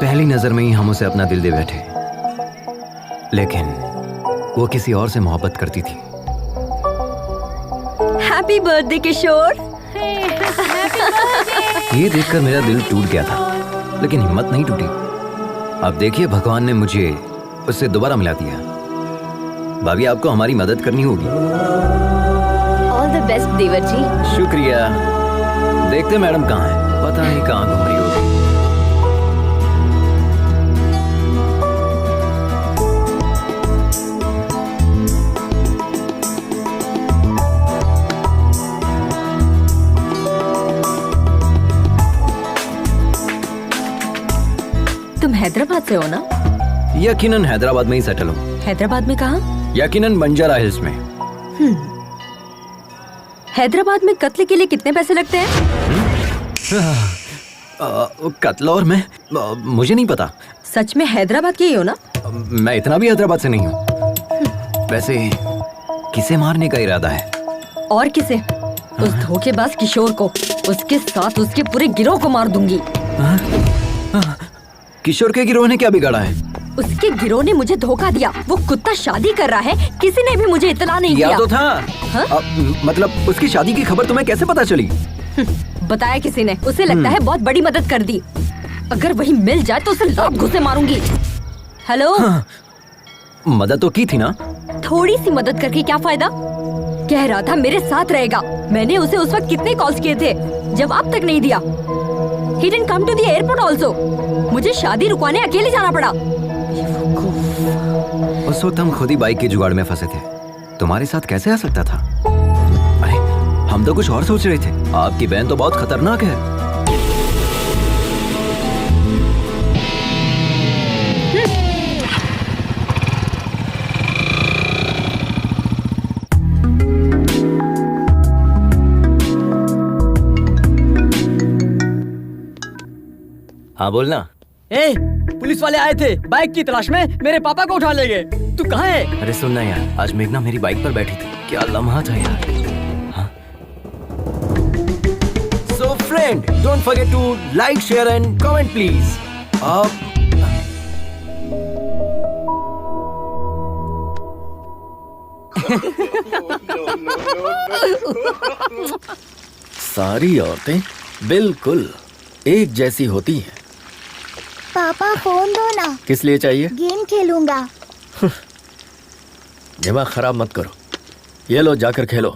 पहली नजर में ही हम उसे अपना दिल दे बैठे, लेकिन वो किसी और से मोहब्बत करती थी। हैप्पी बर्थडे किशोर। ये देखकर मेरा दिल टूट गया था, लेकिन हिम्मत नहीं टूटी। अब देखिए, भगवान ने मुझे उससे दोबारा मिला दिया। भाभी, आपको हमारी मदद करनी होगी। ऑल द बेस्ट देवर जी। शुक्रिया। देखते मैडम कहाँ है, पता नहीं कहाँ घूम रही होगी। तुम हैदराबाद से हो ना? यकीनन हैदराबाद में ही सेटल हूँ। हैदराबाद में कहाँ? यकीनन बंजारा हिल्स में। हैदराबाद में कत्ल के लिए कितने पैसे लगते हैं? कत्ल और मैं मुझे नहीं पता। सच में हैदराबाद के ही हो ना? मैं इतना भी हैदराबाद से नहीं हूँ। वैसे किसे मारने का इरादा है? और किसे? उस धोखेबाज किशोर को, उसके साथ उसके पूरे गिरोह को मार दूंगी। किशोर के गिरोह ने क्या बिगाड़ा है? उसके गिरोह ने मुझे धोखा दिया। वो कुत्ता शादी कर रहा है, किसी ने भी मुझे इत्तला नहीं किया। तो था। मतलब उसकी शादी की खबर तुम्हें कैसे पता चली? बताया किसी ने। उसे लगता है बहुत बड़ी मदद कर दी। अगर वही मिल जाए तो उसे लात घुसे मारूंगी। हेलो? मदद तो की थी ना? थोड़ी सी मदद करके क्या फायदा? कह रहा था मेरे साथ रहेगा। मैंने उसे उस वक्त कितने कॉल्स किए थे, जवाब तक नहीं दिया। He didn't come to the airport also. मुझे शादी रुकवाने अकेले जाना पड़ा। उस वक्त हम खुद ही बाइक के जुगाड़ में फंसे थे। तुम्हारे साथ कैसे आ सकता था? अरे हम तो कुछ और सोच रहे थे। आपकी बहन तो बहुत खतरनाक है। हाँ बोलना। ए, पुलिस वाले आए थे बाइक की तलाश में, मेरे पापा को उठा ले गए। तू कहाँ है? अरे सुनना यार, आज मेघना मेरी बाइक पर बैठी थी। क्या लम्हा था यार। So friend, don't forget to like, share and comment please. सारी औरतें बिल्कुल एक जैसी होती हैं। पापा फोन दो ना। किस लिए चाहिए? गेम खेलूंगा। दिमाग खराब मत करो। ये लो, जाकर खेलो।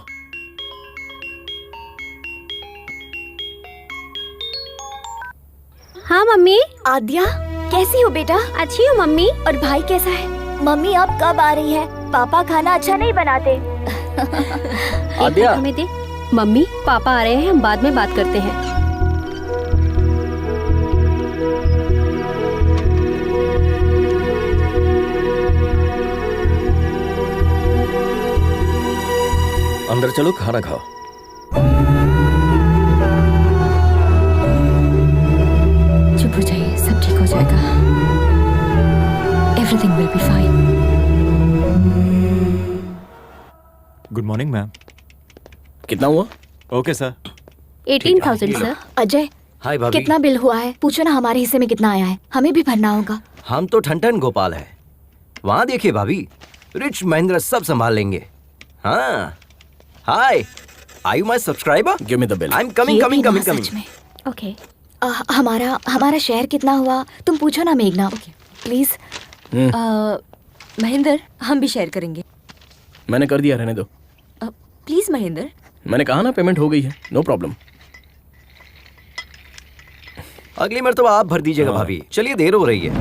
हाँ मम्मी। आद्या, कैसी हो बेटा? अच्छी हूँ मम्मी। और भाई कैसा है? मम्मी अब कब आ रही है? पापा खाना अच्छा नहीं बनाते। आद्या, हमें दे। मम्मी, पापा आ रहे हैं, हम बाद में बात करते हैं। अंदर चलो, खाना खाओ। Everything will be fine. Good morning ma'am. कितना हुआ? Okay sir. 18,000 सर। अजय, हाय भाभी। कितना बिल हुआ है? पूछो ना हमारे हिस्से में कितना आया है, हमें भी भरना होगा। हम तो ठन गोपाल है। वहाँ देखिए भाभी, रिच महेंद्र सब संभाल लेंगे। हाँ, hi, are you my subscriber? Give me the bill. I am coming ये कमिंग भी ना, कमिंग सच कमिंग। में। ओके। हमारा शेयर कितना हुआ तुम पूछो ना मेघना, प्लीज। महेंद्र, हम भी शेयर करेंगे। मैंने कर दिया, रहने दो। प्लीज महेंद्र। मैंने कहा ना पेमेंट हो गई है, नो प्रॉब्लम। अगली मर्तबा आप भर दीजिएगा हाँ। भाभी। चलिए, देर हो रही है।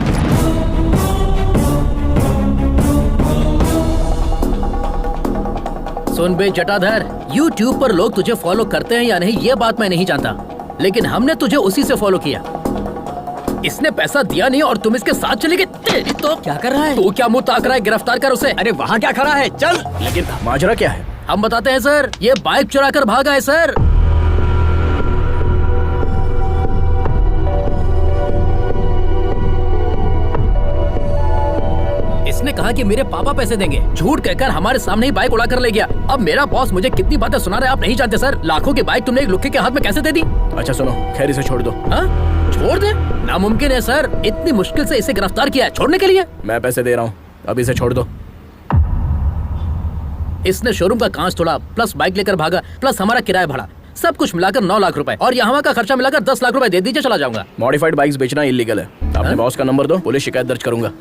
सुन बे जटाधर, YouTube पर लोग तुझे फॉलो करते हैं या नहीं ये बात मैं नहीं जानता, लेकिन हमने तुझे उसी से फॉलो किया। इसने पैसा दिया नहीं और तुम इसके साथ चले गए। तेरी तो क्या कर रहा है? तू क्या मुंह ताक रहा है? गिरफ्तार कर उसे। अरे वहाँ क्या खड़ा है, चल। लेकिन माजरा क्या है? हम बताते हैं सर, ये बाइक चुरा कर भागा है सर। इसने कहा कि मेरे पापा पैसे देंगे, झूठ कहकर हमारे सामने ही बाइक उड़ा कर ले गया। अब मेरा बॉस मुझे कितनी बातें सुना रहा है आप नहीं जानते सर। लाखों की बाइक तुमने एक लुक्के के हाथ में कैसे दे दी? अच्छा सुनो, खैर इसे छोड़ दो। हाँ? छोड़ दे? नामुमकिन है सर, इतनी मुश्किल से इसे गिरफ्तार किया है, छोड़ने के लिए। मैं पैसे दे रहा हूँ, अब इसे छोड़ दो। इसने शोरूम का कांच तोड़ा, प्लस बाइक लेकर भागा, प्लस हमारा किराया भरा, सब कुछ मिलाकर 9 लाख रुपए, और यहाँ का खर्चा मिलाकर 10 लाख रुपए दे दीजिए, चला जाऊंगा। मॉडिफाइड बाइक्स बेचना इलीगल है। अपने बॉस का नंबर दो, पुलिस शिकायत दर्ज करूंगा।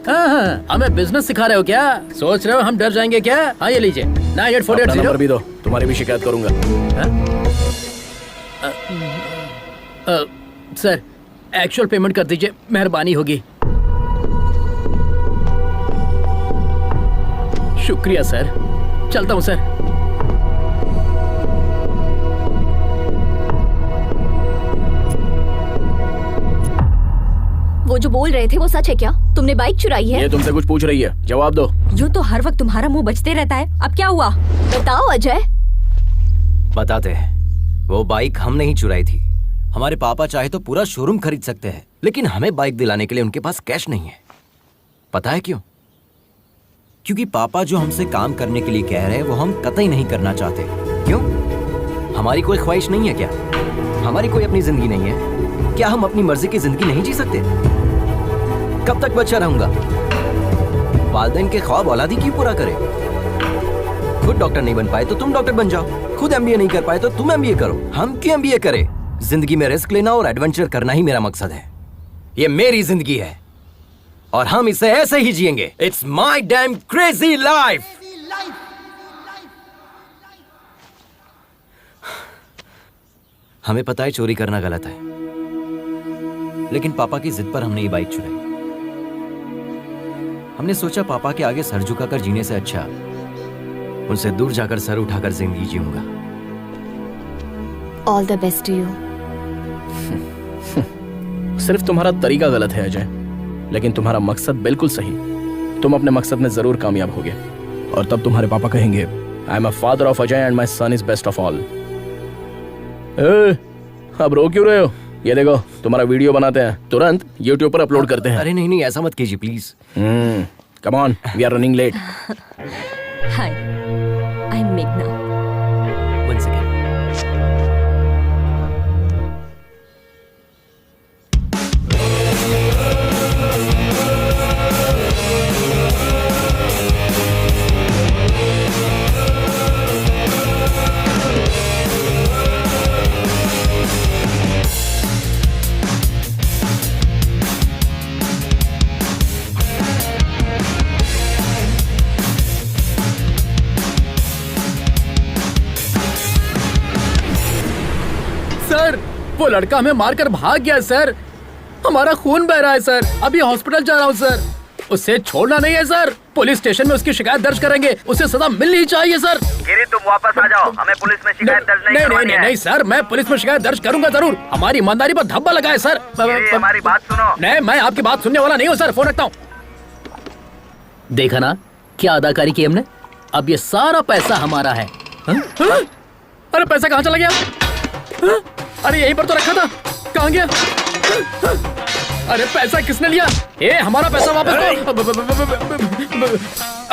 हाँ, हमें बिजनेस सिखा रहे हो क्या? सोच रहे हो हम डर जाएंगे क्या? हाँ ये लीजिए, 9848 नंबर भी दो, तुम्हारी भी शिकायत करूंगा। सर एक्चुअल पेमेंट कर दीजिए, मेहरबानी होगी। शुक्रिया सर, चलता हूँ सर। वो जो बोल रहे थे वो सच है क्या? तुमने बाइक चुराई है? ये तुमसे कुछ पूछ रही है, जवाब दो। यूं तो हर वक्त तुम्हारा मुंह बचते रहता है, अब क्या हुआ? बताओ अजय। बताते हैं, वो बाइक हम नहीं चुराई थी। हमारे पापा चाहे तो पूरा शोरूम खरीद सकते हैं, लेकिन हमें बाइक दिलाने के लिए उनके पास कैश नहीं है। पता है क्यों? क्योंकि पापा जो हमसे काम करने के लिए कह रहे हैं वो हम कतई नहीं करना चाहते। क्यों? हमारी कोई ख्वाहिश नहीं है क्या? हमारी कोई अपनी जिंदगी नहीं है क्या? हम अपनी मर्जी की जिंदगी नहीं जी सकते? कब तक बच्चा रहूंगा? वालिदैन के ख्वाब औलादी क्यों पूरा करे? खुद डॉक्टर नहीं बन पाए तो तुम डॉक्टर बन जाओ, खुद एमबीए नहीं कर पाए तो तुम एमबीए करो। हम क्यों एमबीए करें? जिंदगी में रिस्क लेना और एडवेंचर करना ही मेरा मकसद है। ये मेरी जिंदगी है और हम इसे ऐसे ही जिएंगे। It's my dam crazy life. हमें पता है चोरी करना गलत है, लेकिन पापा की जिद पर हमने ये बाइक चुराई। हमने सोचा पापा के आगे सर झुकाकर जीने से अच्छा उनसे दूर जाकर सर उठाकर जिंदगी जीऊंगा। All the best to you. सिर्फ तुम्हारा तरीका गलत है अजय, लेकिन तुम्हारा मकसद बिल्कुल सही। तुम अपने मकसद में जरूर कामयाब होगे और तब तुम्हारे पापा कहेंगे, I am a father of Ajay and my son is best of all. अब रो क्यों रहे हो? ये देखो, तुम्हारा वीडियो बनाते हैं, तुरंत YouTube पर अपलोड करते हैं। अरे नहीं नहीं, ऐसा मत कीजिए please. Come on, we are running late. Hi, I am मेघना। One second. सर वो लड़का हमें मारकर भाग गया सर, हमारा खून बह रहा है सर, अभी हॉस्पिटल जा रहा हूँ सर। उसे छोड़ना नहीं है सर, पुलिस स्टेशन में उसकी शिकायत दर्ज करेंगे, उसे सदा मिलनी चाहिए सर। गिरी तुम वापस आ जाओ, हमें पुलिस में शिकायत दर्ज नहीं करवानी है। नहीं सर, मैं पुलिस में शिकायत दर्ज करूंगा जरूर, हमारी ईमानदारी पर धब्बा लगा है सर। हमारी बात सुनो। नहीं, मैं आपकी बात सुनने वाला नहीं हूँ सर, फोन रखता हूँ। देखा ना क्या अदाकारी की हमने, अब ये सारा पैसा हमारा है। अरे पैसा कहाँ चला गया? अरे यहीं पर तो रखा था, कहाँ गया? अरे पैसा किसने लिया? ए हमारा पैसा वापस दो।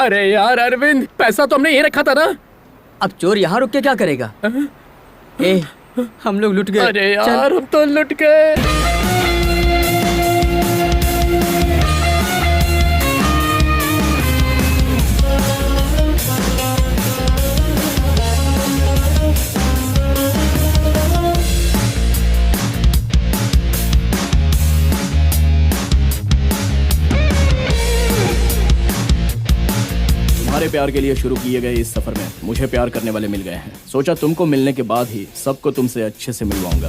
अरे यार अरविंद, पैसा तो हमने ये रखा था ना। अब चोर यहाँ रुक के क्या करेगा? ए, हम लोग लुट गए। अरे यार हम तो लुट गए। तुम्हारे प्यार के लिए शुरू किए गए इस सफर में मुझे प्यार करने वाले मिल गए हैं। सोचा तुमको मिलने के बाद ही सबको तुमसे अच्छे से मिलवाऊंगा।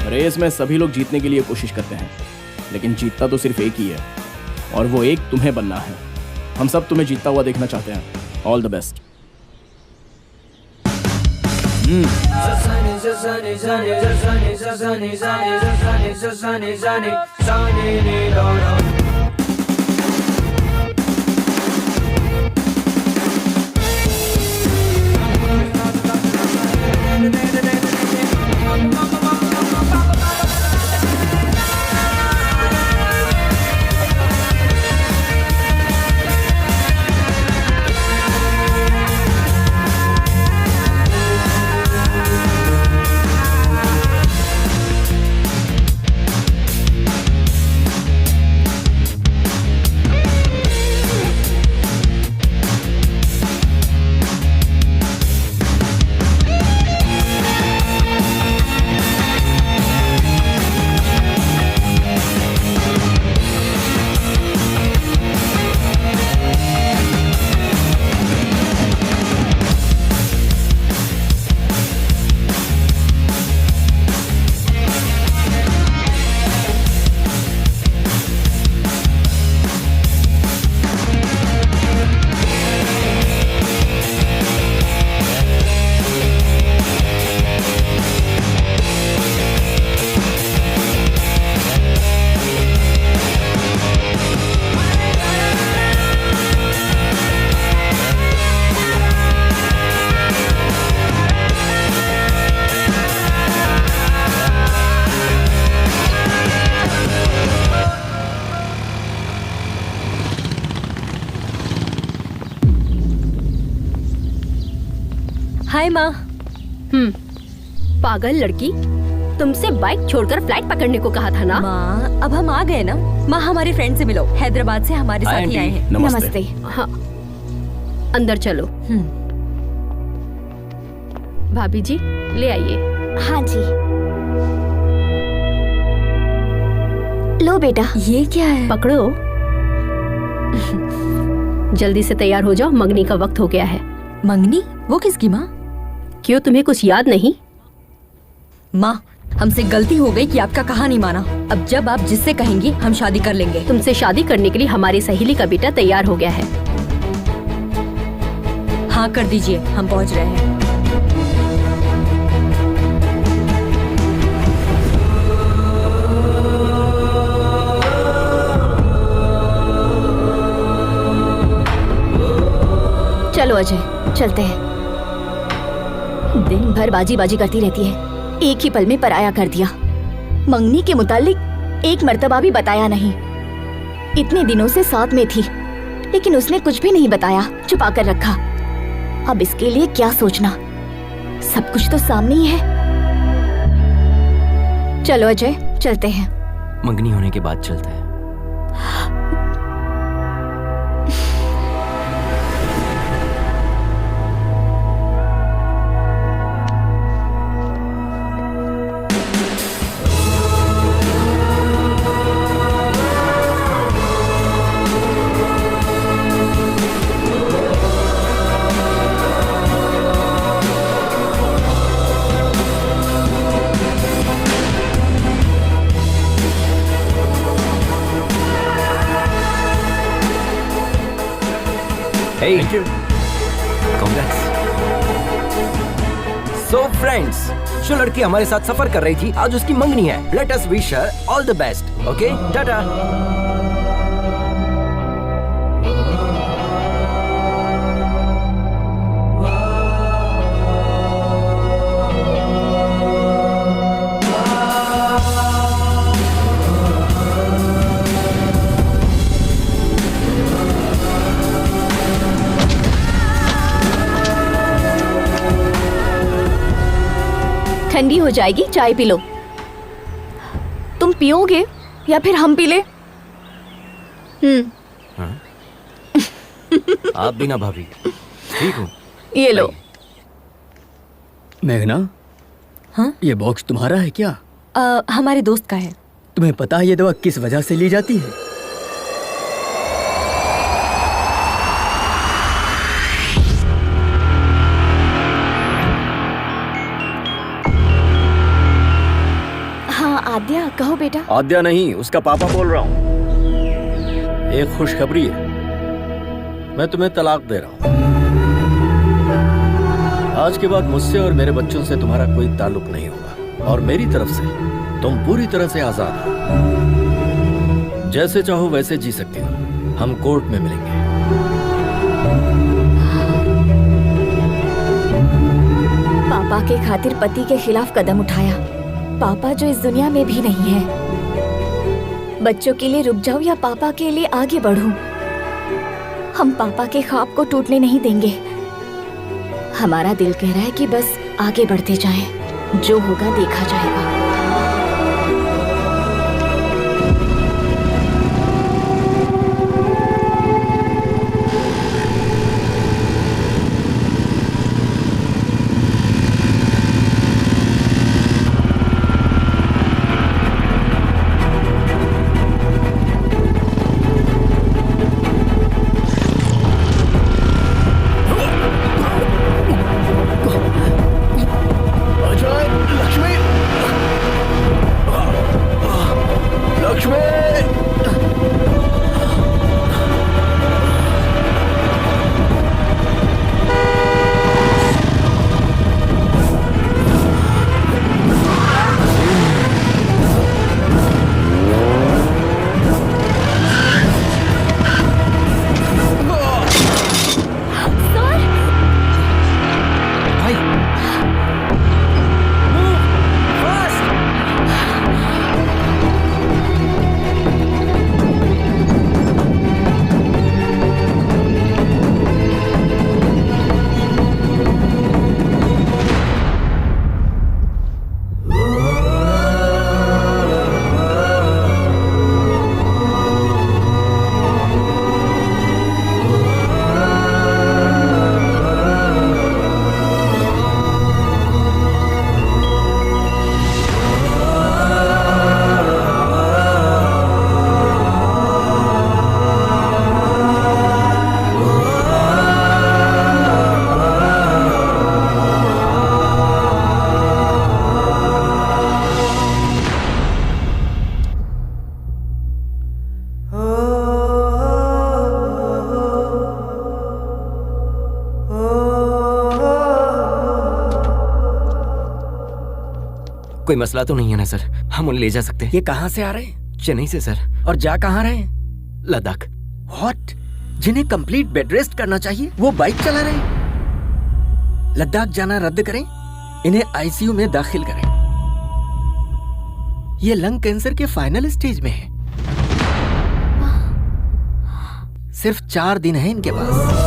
रेस में सभी लोग जीतने के लिए कोशिश करते हैं, लेकिन जीतता तो सिर्फ एक ही है, और वो एक तुम्हें बनना है। हम सब तुम्हें जीतता हुआ देखना चाहते हैं। All the best. हाय माँ। पागल लड़की, तुमसे बाइक छोड़कर फ्लाइट पकड़ने को कहा था ना। माँ अब हम आ गए ना। माँ हमारे फ्रेंड से मिलो, हैदराबाद से हमारे साथ ही आए हैं। नमस्ते। हाँ, अंदर चलो। भाभी जी ले आइए। हाँ जी। लो बेटा। ये क्या है? पकड़ो। जल्दी से तैयार हो जाओ, मंगनी का वक्त हो गया है। मंगनी? वो किसकी माँ? क्यों, तुम्हें कुछ याद नहीं? माँ हमसे गलती हो गई कि आपका कहा नहीं माना। अब जब आप जिससे कहेंगी हम शादी कर लेंगे। तुमसे शादी करने के लिए हमारी सहेली का बेटा तैयार हो गया है। हाँ कर दीजिए, हम पहुँच रहे हैं। चलो अजय चलते हैं। दिन भर बाजी बाजी करती रहती है, एक ही पल में पराया कर दिया। मंगनी के मुतालिक एक मर्तबा भी बताया नहीं। इतने दिनों से साथ में थी, लेकिन उसने कुछ भी नहीं बताया, छुपा कर रखा। अब इसके लिए क्या सोचना, सब कुछ तो सामने ही है। चलो अजय चलते हैं। मंगनी होने के बाद चलते हैं। Hey, Thank you. Congrats. So friends, जो लड़की हमारे साथ सफर कर रही थी, आज उसकी मंगनी है। Let us wish her all the best. Okay? Tata. ठंडी हो जाएगी, चाय पी लो। तुम पियोगे या फिर हम पी ले? आप भी ना भाभी, ठीक हूँ। ये लो। मेघना, हाँ? ये बॉक्स तुम्हारा है क्या? हमारे दोस्त का है। तुम्हें पता है ये दवा किस वजह से ली जाती है? हाँ आद्या, कहो बेटा। आद्या नहीं, उसका पापा बोल रहा हूँ। एक खुशखबरी है, मैं तुम्हें तलाक दे रहा हूँ। आज के बाद मुझसे और मेरे बच्चों से तुम्हारा कोई ताल्लुक नहीं होगा, और मेरी तरफ से तुम पूरी तरह से आजाद हो। जैसे चाहो वैसे जी सकती हो। हम कोर्ट में मिलेंगे। पापा के खातिर पति के खिलाफ कदम उठाया। पापा जो इस दुनिया में भी नहीं है। बच्चों के लिए रुक जाऊं या पापा के लिए आगे बढ़ूं? हम पापा के ख्वाब को टूटने नहीं देंगे। हमारा दिल कह रहा है कि बस आगे बढ़ते जाएं। जो होगा देखा जाएगा। कोई मसला तो नहीं है ना सर? हम उन्हें ले जा सकते हैं। ये कहाँ से आ रहे हैं? चेन्नई से सर। और जा कहाँ रहे हैं? लद्दाख। व्हाट? जिन्हें कंप्लीट बेड रेस्ट करना चाहिए वो बाइक चला रहे हैं। लद्दाख जाना रद्द करें, इन्हें आईसीयू में दाखिल करें। ये लंग कैंसर के फाइनल स्टेज में है। सिर्फ 4 दिन है इनके पास।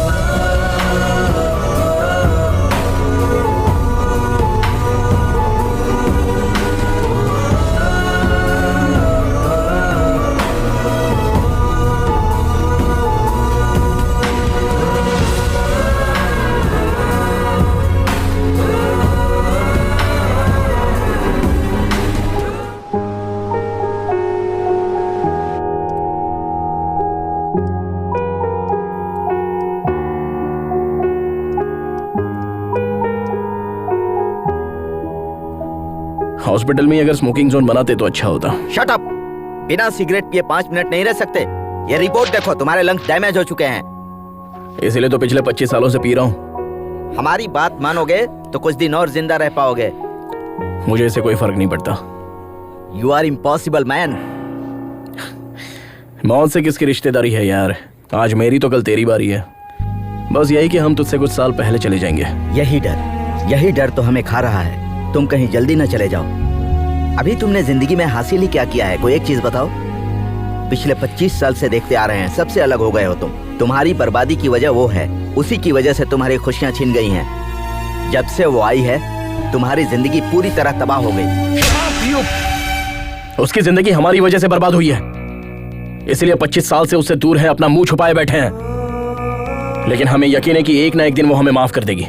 हॉस्पिटल में अगर स्मोकिंग जोन बनाते तो अच्छा होता। Shut up! बिना सिगरेट पिए 5 मिनट नहीं रह सकते। ये रिपोर्ट देखो, तुम्हारे लंग्स डैमेज हो चुके हैं। इसलिए तो पिछले 25 सालों से पी रहा हूँ। हमारी बात मानोगे तो कुछ दिन और जिंदा रह पाओगे। मुझे इससे कोई फर्क नहीं पड़ता। You are impossible man. मौत से किसकी रिश्तेदारी है यार? आज मेरी तो कल तेरी बारी है। बस यही कि हम तुझसे कुछ साल पहले चले जाएंगे। यही डर तो हमें खा रहा है। तुम कहीं जल्दी न चले जाओ। अभी तुमने जिंदगी में हासिल ही क्या किया है? कोई एक चीज बताओ। पिछले 25 साल से देखते आ रहे हैं, सबसे अलग हो गए हो तुम। तुम्हारी बर्बादी की वजह वो है, उसी की वजह से तुम्हारी खुशियां छिन गई हैं। जब से वो आई है तुम्हारी जिंदगी पूरी तरह तबाह हो गई। उसकी जिंदगी हमारी वजह से बर्बाद हुई है, इसलिए 25 साल से उससे दूर है, अपना मुंह छुपाए बैठे हैं। लेकिन हमें यकीन है कि एक ना एक दिन वो हमें माफ कर देगी।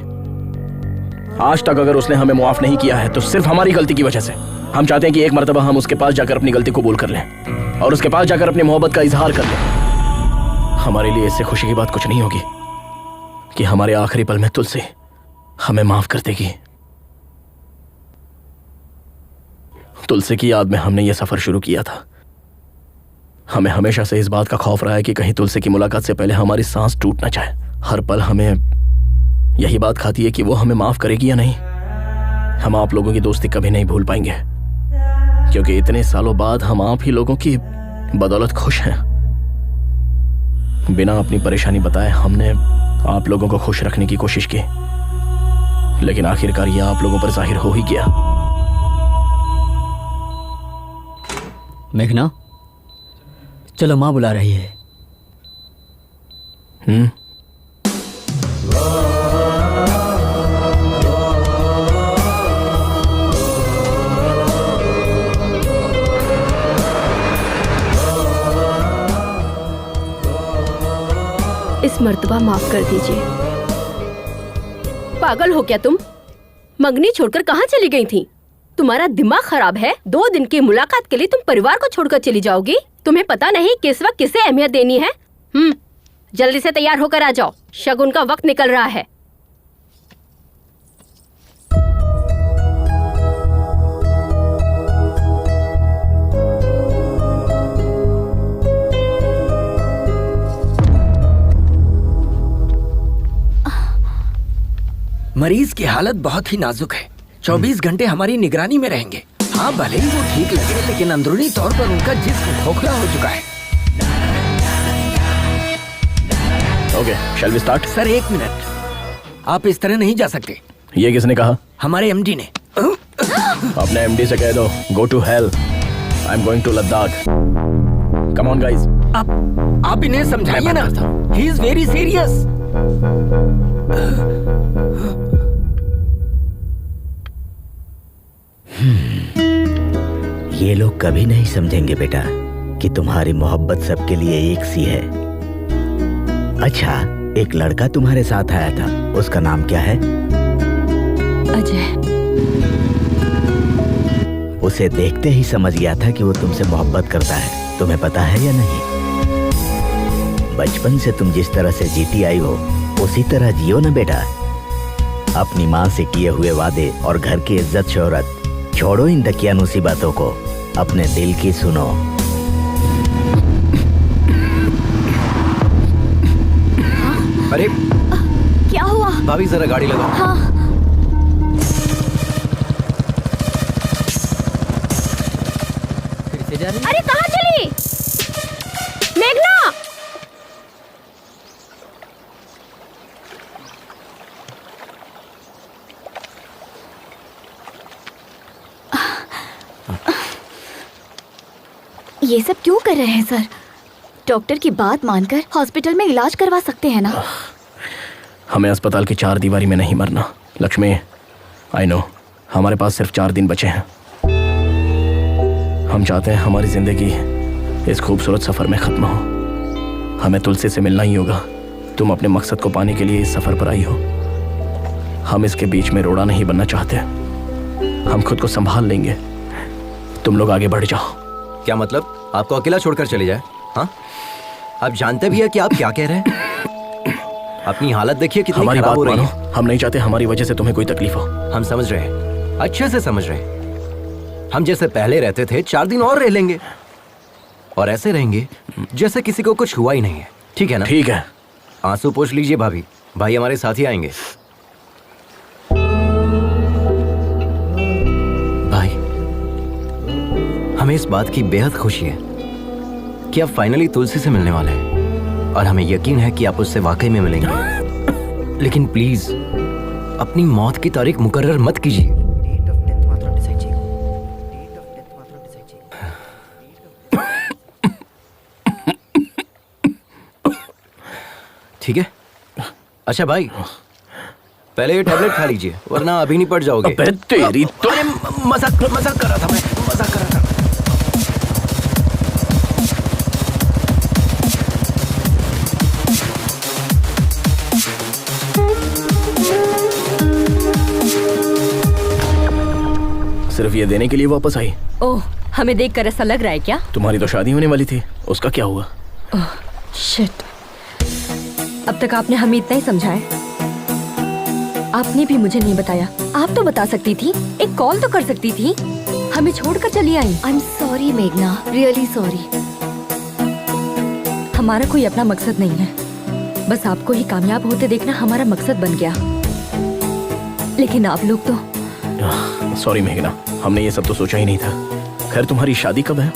आज तक अगर उसने हमें माफ नहीं किया है तो सिर्फ हमारी गलती की वजह से। हम चाहते हैं कि एक मर्तबा हम उसके पास जाकर अपनी गलती कबूल कर लें और उसके पास जाकर अपनी मोहब्बत का इजहार कर लें। हमारे लिए इससे खुशी की बात कुछ नहीं होगी कि हमारे आखिरी पल में तुलसी हमें माफ कर देगी। तुलसी की याद में हमने यह सफर शुरू किया था। हमें हमेशा से इस बात का खौफ रहा है कि कहीं तुलसी की मुलाकात से पहले हमारी सांस टूट न जाए। हर पल हमें यही बात खाती है कि वो हमें माफ करेगी या नहीं। हम आप लोगों की दोस्ती कभी नहीं भूल पाएंगे, क्योंकि इतने सालों बाद हम आप ही लोगों की बदौलत खुश हैं। बिना अपनी परेशानी बताए हमने आप लोगों को खुश रखने की कोशिश की, लेकिन आखिरकार यह आप लोगों पर जाहिर हो ही गया। मेघना, चलो माँ बुला रही है। इस मर्तबा माफ कर दीजिए। पागल हो क्या तुम? मंगनी छोड़कर कहाँ चली गई थी? तुम्हारा दिमाग खराब है? 2 दिन की मुलाकात के लिए तुम परिवार को छोड़कर चली जाओगी? तुम्हें पता नहीं किस वक्त किसे अहमियत देनी है? जल्दी से तैयार होकर आ जाओ, शगुन का वक्त निकल रहा है। मरीज की हालत बहुत ही नाजुक है। 24 घंटे हमारी निगरानी में रहेंगे। हाँ, भले ही वो ठीक लगे, लेकिन अंदरूनी तौर पर उनका जिस्म खोखला हो चुका है। Okay, shall we start? Sir 1 minute, आप इस तरह नहीं जा सकते। ये किसने कहा? हमारे एमडी ने। अपने एमडी से कह दो, go to hell, I am going to Ladakh. Come on guys. आप इन्हें समझाइए ना, ही इज वेरी सीरियस। ये लोग कभी नहीं समझेंगे बेटा कि तुम्हारी मोहब्बत सबके लिए एक सी है। अच्छा, एक लड़का तुम्हारे साथ आया था, उसका नाम क्या है? अजय। उसे देखते ही समझ गया था कि वो तुमसे मोहब्बत करता है। तुम्हें पता है या नहीं? बचपन से तुम जिस तरह से जीती आई हो उसी तरह जियो ना बेटा। अपनी माँ से किए हुए वादे और घर की इज्जत शोहरत छोड़ो, इन दकियानूसी बातों को, अपने दिल की सुनो। अरे क्या हुआ? भाभी जरा गाड़ी लगाओ। हाँ। फिर से जा रही? अरे कहाँ चली मेघना? ये सब क्यों कर रहे हैं सर? डॉक्टर की बात मानकर हॉस्पिटल में इलाज करवा सकते हैं ना? हमें अस्पताल की 4 दीवारी में नहीं मरना। लक्ष्मी, आई नो, हमारे पास सिर्फ 4 दिन बचे हैं। हम चाहते हैं हमारी जिंदगी इस खूबसूरत सफर में खत्म हो। हमें तुलसी से मिलना ही होगा। तुम अपने मकसद को पाने के लिए इस सफर पर आई हो। हम इसके बीच में रोड़ा नहीं बनना चाहते। हम खुद को संभाल लेंगे, तुम लोग आगे बढ़ जाओ। क्या मतलब? आपको अकेला छोड़कर चले जाए? हाँ, आप जानते भी है कि आप क्या कह रहे हैं? अपनी हालत देखिए कितनी हमारी खराब बात हो रही मानो। है। हम नहीं चाहते हमारी वजह से तुम्हें कोई तकलीफ हो। हम समझ रहे हैं, अच्छे से समझ रहे हैं। हम जैसे पहले रहते थे 4 दिन और रह लेंगे, और ऐसे रहेंगे जैसे किसी को कुछ हुआ ही नहीं है। ठीक है ना? ठीक है। आंसू पोंछ लीजिए भाभी, भाई हमारे साथ ही आएंगे। भाई, हमें इस बात की बेहद खुशी है कि आप फाइनली तुलसी से मिलने वाले हैं, और हमें यकीन है कि आप उससे वाकई में मिलेंगे। लेकिन प्लीज अपनी मौत की तारीख मुकर्रर मत कीजिए। ठीक है? अच्छा भाई, पहले ये टैबलेट खा लीजिए वरना अभी नहीं पड़ जाओगे। अबे तेरी तो अरे मजाक कर रहा था मैं, मजाक कर रहा था। सिर्फ ये देने के लिए वापस आई? ओह, हमें देखकर ऐसा लग रहा है क्या? तुम्हारी तो शादी होने वाली थी, उसका क्या हुआ? ओह शिट, अब तक आपने हमें इतना ही समझा है। आपने भी मुझे नहीं बताया। आप तो बता सकती थी, एक कॉल तो कर सकती थी, हमें छोड़कर चली आई। आई एम सॉरी मेघना, रियली सॉरी। हमारा कोई अपना मकसद नहीं है, बस आपको ही कामयाब होते देखना हमारा मकसद बन गया। लेकिन आप लोग तो। सॉरी मेघना, हमने ये सब तो सोचा ही नहीं था। खैर तुम्हारी शादी कब है?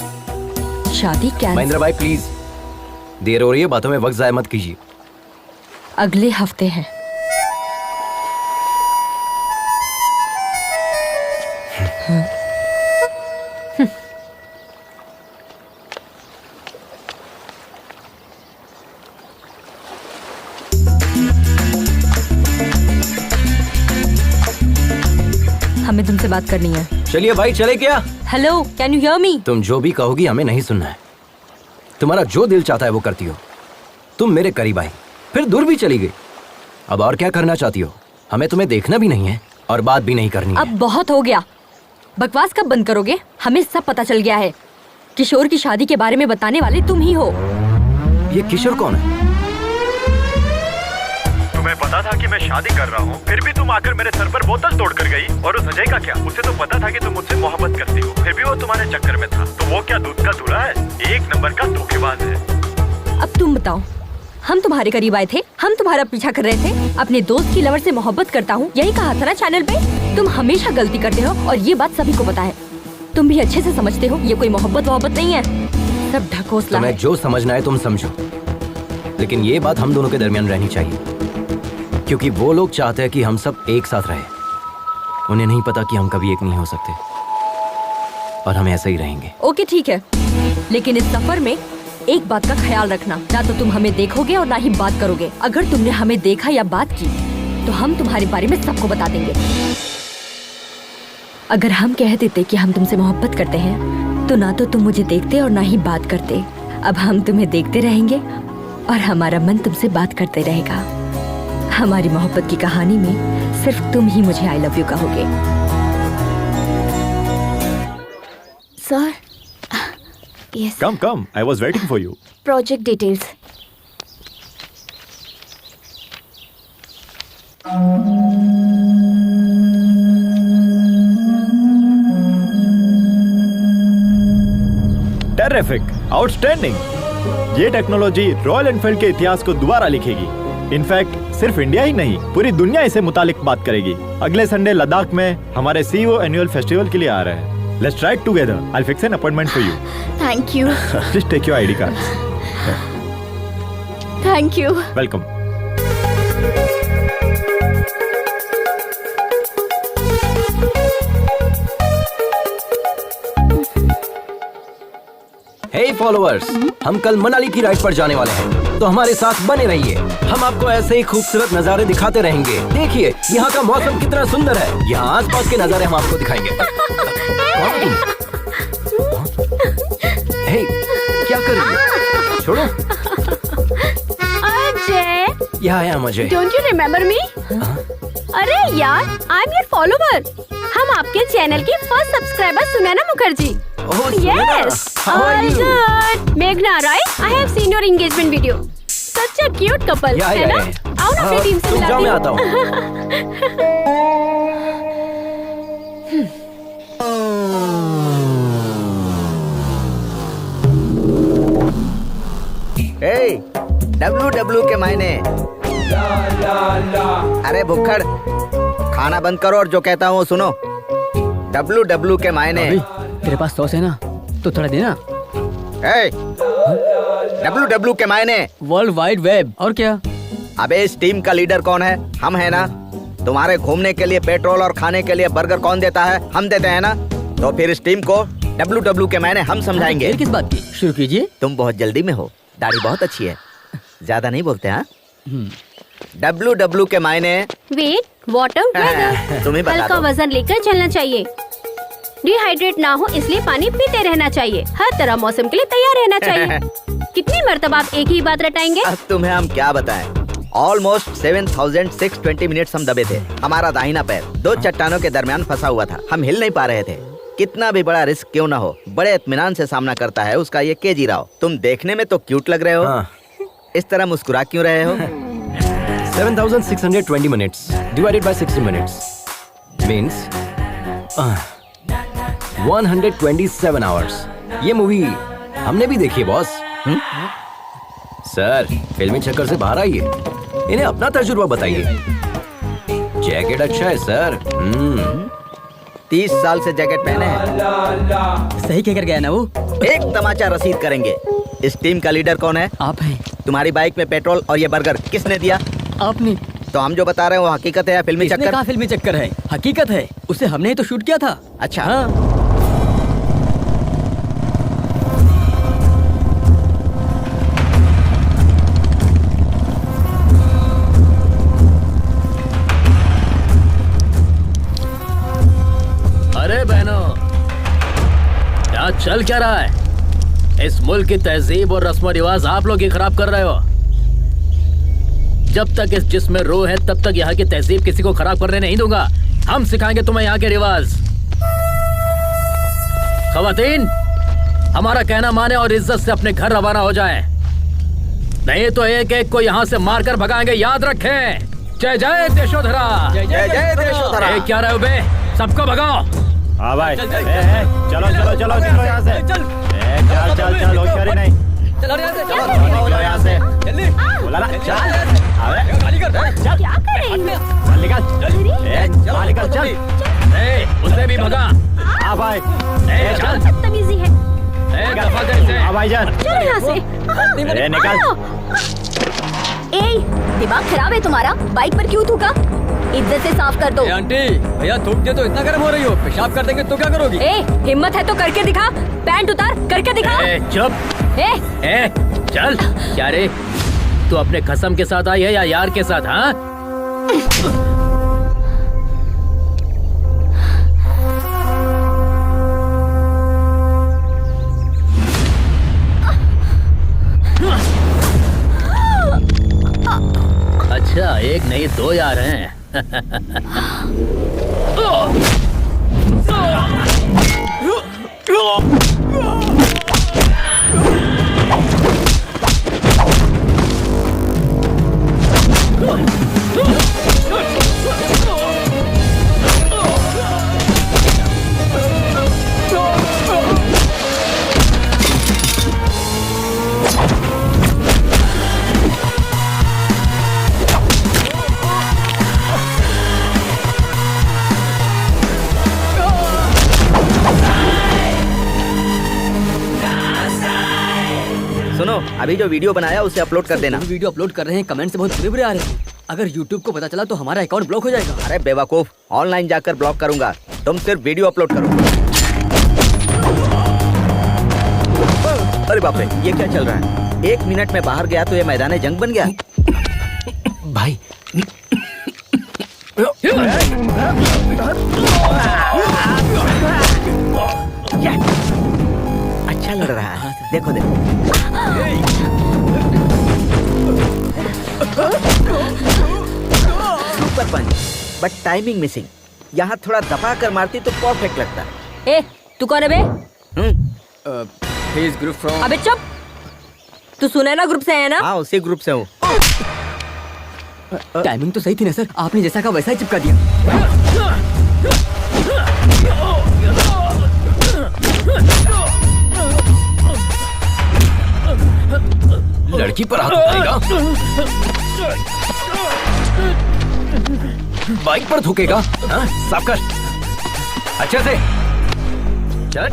शादी क्या? महेंद्र भाई प्लीज, देर हो रही है, बातों में वक्त जाया मत कीजिए। अगले हफ्ते है। हमें तुमसे बात करनी है। चलिए भाई, चले क्या? Hello, can you hear me? तुम जो भी कहोगी हमें नहीं सुनना है। तुम्हारा जो दिल चाहता है वो करती हो। तुम मेरे करीब आई, फिर दूर भी चली गई। अब और क्या करना चाहती हो? हमें तुम्हें देखना भी नहीं है और बात भी नहीं करनी है। अब बहुत हो गया, बकवास कब बंद करोगे? हमें सब पता चल गया है। किशोर की शादी के बारे में बताने वाले तुम ही हो। ये किशोर कौन है? तुम्हें पता था कि मैं शादी कर रहा हूँ, फिर भी तुम आकर मेरे सर पर बोतल तोड़ कर गई। और उस अजय का क्या? उसे तो पता था कि तुम मुझसे मोहब्बत करती हो, फिर भी वो तुम्हारे चक्कर में था। तो वो क्या दूध का धुला है? एक नंबर का धोखेबाज है। अब तुम बताओ, हम तुम्हारे करीब आए थे, हम तुम्हारा पीछा कर रहे थे। अपने दोस्त की लवर से मोहब्बत करता हूँ, यही कहा था ना चैनल पे। तुम हमेशा गलती करते हो और ये बात सभी को पता है। तुम भी अच्छे से समझते हो ये कोई मोहब्बत नहीं है, सब ढकोसला है। तुम्हें जो समझना है तुम समझो, लेकिन ये बात हम दोनों के दरमियान रहनी चाहिए, क्योंकि वो लोग चाहते हैं कि हम सब एक साथ रहें। उन्हें नहीं पता कि हम कभी एक नहीं हो सकते और हम ऐसे ही रहेंगे। ओके ठीक है, लेकिन इस सफर में एक बात का ख्याल रखना, ना तो तुम हमें देखोगे और ना ही बात करोगे। अगर तुमने हमें देखा या बात की तो हम तुम्हारे बारे में सबको बता देंगे। अगर हम कह देते कि हम तुमसे मोहब्बत करते हैं तो ना तो तुम मुझे देखते और ना ही बात करते। अब हम तुम्हें देखते रहेंगे और हमारा मन तुमसे बात करते रहेगा। हमारी मोहब्बत की कहानी में सिर्फ तुम ही मुझे आई लव यू कहोगे। Sir, yes, come, I was waiting for you. Project details. Terrific, outstanding. ये टेक्नोलॉजी रॉयल एनफील्ड के इतिहास को दोबारा लिखेगी। इनफैक्ट सिर्फ इंडिया ही नहीं, पूरी दुनिया इसे मुतालिक बात करेगी। अगले संडे लद्दाख में हमारे CEO एनुअल फेस्टिवल के लिए आ रहे हैं। Let's try it together. I'll fix an appointment for you. Thank you. Please take your ID cards. Thank you. Welcome. Hey followers, हम कल मनाली की राइड पर जाने वाले हैं, तो हमारे साथ बने रहिए। हम आपको ऐसे ही खूबसूरत नज़ारे दिखाते रहेंगे। देखिए यहाँ का मौसम कितना सुंदर है। यहाँ आसपास के नज़ारे हम आपको दिखाएंगे। हे, क्या कर रही है? छोड़ो। अजय, यहाँ आया मुझे। Don't you remember me? अरे यार, आई एम योर फॉलोवर। हम आपके चैनल की first subscriber Sunaina Mukherjee. Oh, Sunena, Yes, how are all you? good. Meghna, right? I have seen your engagement video. Such a cute couple, Yeah, है yeah, ना? yeah. आओ ना अपनी टीम से तुम मिला जाओ, मैं दें। आता ए, WW के मायने। अरे भुक्खड़, खाना बंद करो और जो कहता हूँ सुनो। WW के मायने। अभी तेरे पास सॉस है ना, तो थोड़ा देना। ए, WW के मायने। World wide web. और क्या? अबे इस टीम का लीडर कौन है? हम है ना। तुम्हारे घूमने के लिए पेट्रोल और खाने के लिए बर्गर कौन देता है? हम देते हैं ना। तो फिर इस टीम को WW के मायने हम समझाएंगे। किस बात की? शुरू कीजिए। तुम बहुत जल्दी में हो, दाढ़ी बहुत अच्छी है, ज्यादा नहीं बोलते हाँ? WW के मायने वेट वाटर वेदर। तुम्हें बता हल्का दो। वजन लेकर चलना चाहिए। डिहाइड्रेट ना हो इसलिए पानी पीते रहना चाहिए। हर तरह मौसम के लिए तैयार रहना चाहिए। कितनी मर्तबा आप एक ही बात रटाएंगे? अब तुम्हें हम क्या बताएं? ऑलमोस्ट 7620 मिनट्स हम दबे थे। हमारा दाहिना पैर दो चट्टानों के दरमियान फंसा हुआ था। हम हिल नहीं पा रहे थे। कितना भी बड़ा रिस्क क्यों ना हो, बड़े इत्मीनान से सामना करता है उसका ये केजी राव। तुम देखने में तो क्यूट लग रहे हो। हाँ। इस तरह मुस्कुरा क्यों रहे हो? 7620 minutes divided by 60 minutes means 127 hours. ये मूवी हमने भी देखी है बॉस। सर फिल्मी चक्कर से बाहर आइए, इन्हें अपना तजुर्बा बताइए। जैकेट अच्छा है सर। 30 साल से जैकेट पहने हैं। सही कहकर गया ना वो। एक तमाचा रसीद करेंगे। इस टीम का लीडर कौन है? आप हैं। तुम्हारी बाइक में पेट्रोल और ये बर्गर किसने दिया? आपने। तो हम जो बता रहे हैं वो हकीकत है या फिल्मी किसने चक्कर? कहा फिल्मी चक्कर है? हकीकत है। उसे हमने ही तो शूट किया था। अच्छा। हाँ। अरे बहनों, यहाँ चल क्या रहा है? इस मुल्क की तहजीब और रस्म रिवाज आप लोग ही खराब कर रहे हो। जब तक इस जिस्म में रूह है तब तक यहाँ की तहजीब किसी को खराब करने नहीं दूंगा। हम सिखाएंगे तुम्हें यहाँ के रिवाज। खवातीन, हमारा कहना माने और इज्जत से अपने घर रवाना हो जाएं। नहीं तो एक एक को यहाँ से मारकर भगाएंगे, याद रखें। जय जय देशोधरा। जय जय देशोधरा। ए, क्या रहे हो बे? सबको भगाओ। हाँ भाई, चलो चलो चलो चलो यहाँ से। चल चल चल, होशियारी नहीं। चलो यहाँ से, चलो यहाँ से। जल्दी। बोला ना, चल। अबे, गाड़ी कर। क्या कर रहे हैं? चल निकल। चल निकल, चल। ए, उसे भी भगा। हाँ भाई। चल। बदतमीजी है। दफा दे इसे। हाँ भाईजान। चल यहाँ से। निकल। ए, दिमाग खराब है तुम्हारा? बाइक पर क्यों थूका? इज्जत से साफ कर दो। ए आंटी, भैया थूक दे तो इतना गर्म हो रही हो, पेशाब कर देंगे तो क्या करोगी? ए, हिम्मत है तो करके दिखा। पैंट उतार, करके दिखा। ए, चुप। ए, चल। क्या रे, तू अपने कसम के साथ आई है या यार के साथ? हाँ, अच्छा, एक नहीं दो यार हैं। सुनो, अभी जो वीडियो बनाया उसे अपलोड कर देना। वीडियो अपलोड कर रहे हैं, कमेंट से बहुत बुरे-बुरे आ रहे हैं। अगर YouTube को पता चला तो हमारा अकाउंट ब्लॉक हो जाएगा। अरे बेवकूफ, ऑनलाइन जाकर ब्लॉक करूंगा। तुम सिर्फ वीडियो अपलोड करो। अरे बाप रे, ये क्या चल रहा है? 1 मिनट में बाहर गया तो ये मैदान जंग बन गया। भाई अच्छा लड़ रहा है। देखो देखो। Super punch, but timing missing. यहाँ थोड़ा दबा कर मारती तो परफेक्ट लगता। ए, तू कौन है बे? Group from. अबे चुप। तू सुनैना ग्रुप से है ना? हाँ, उसी ग्रुप से हूँ। टाइमिंग तो सही थी ना सर, आपने जैसा कहा वैसा ही चिपका दिया। लड़की पर हाथ उठाएगा, बाइक पर थूकेगा। हाँ, साफ कर अच्छे से। चल।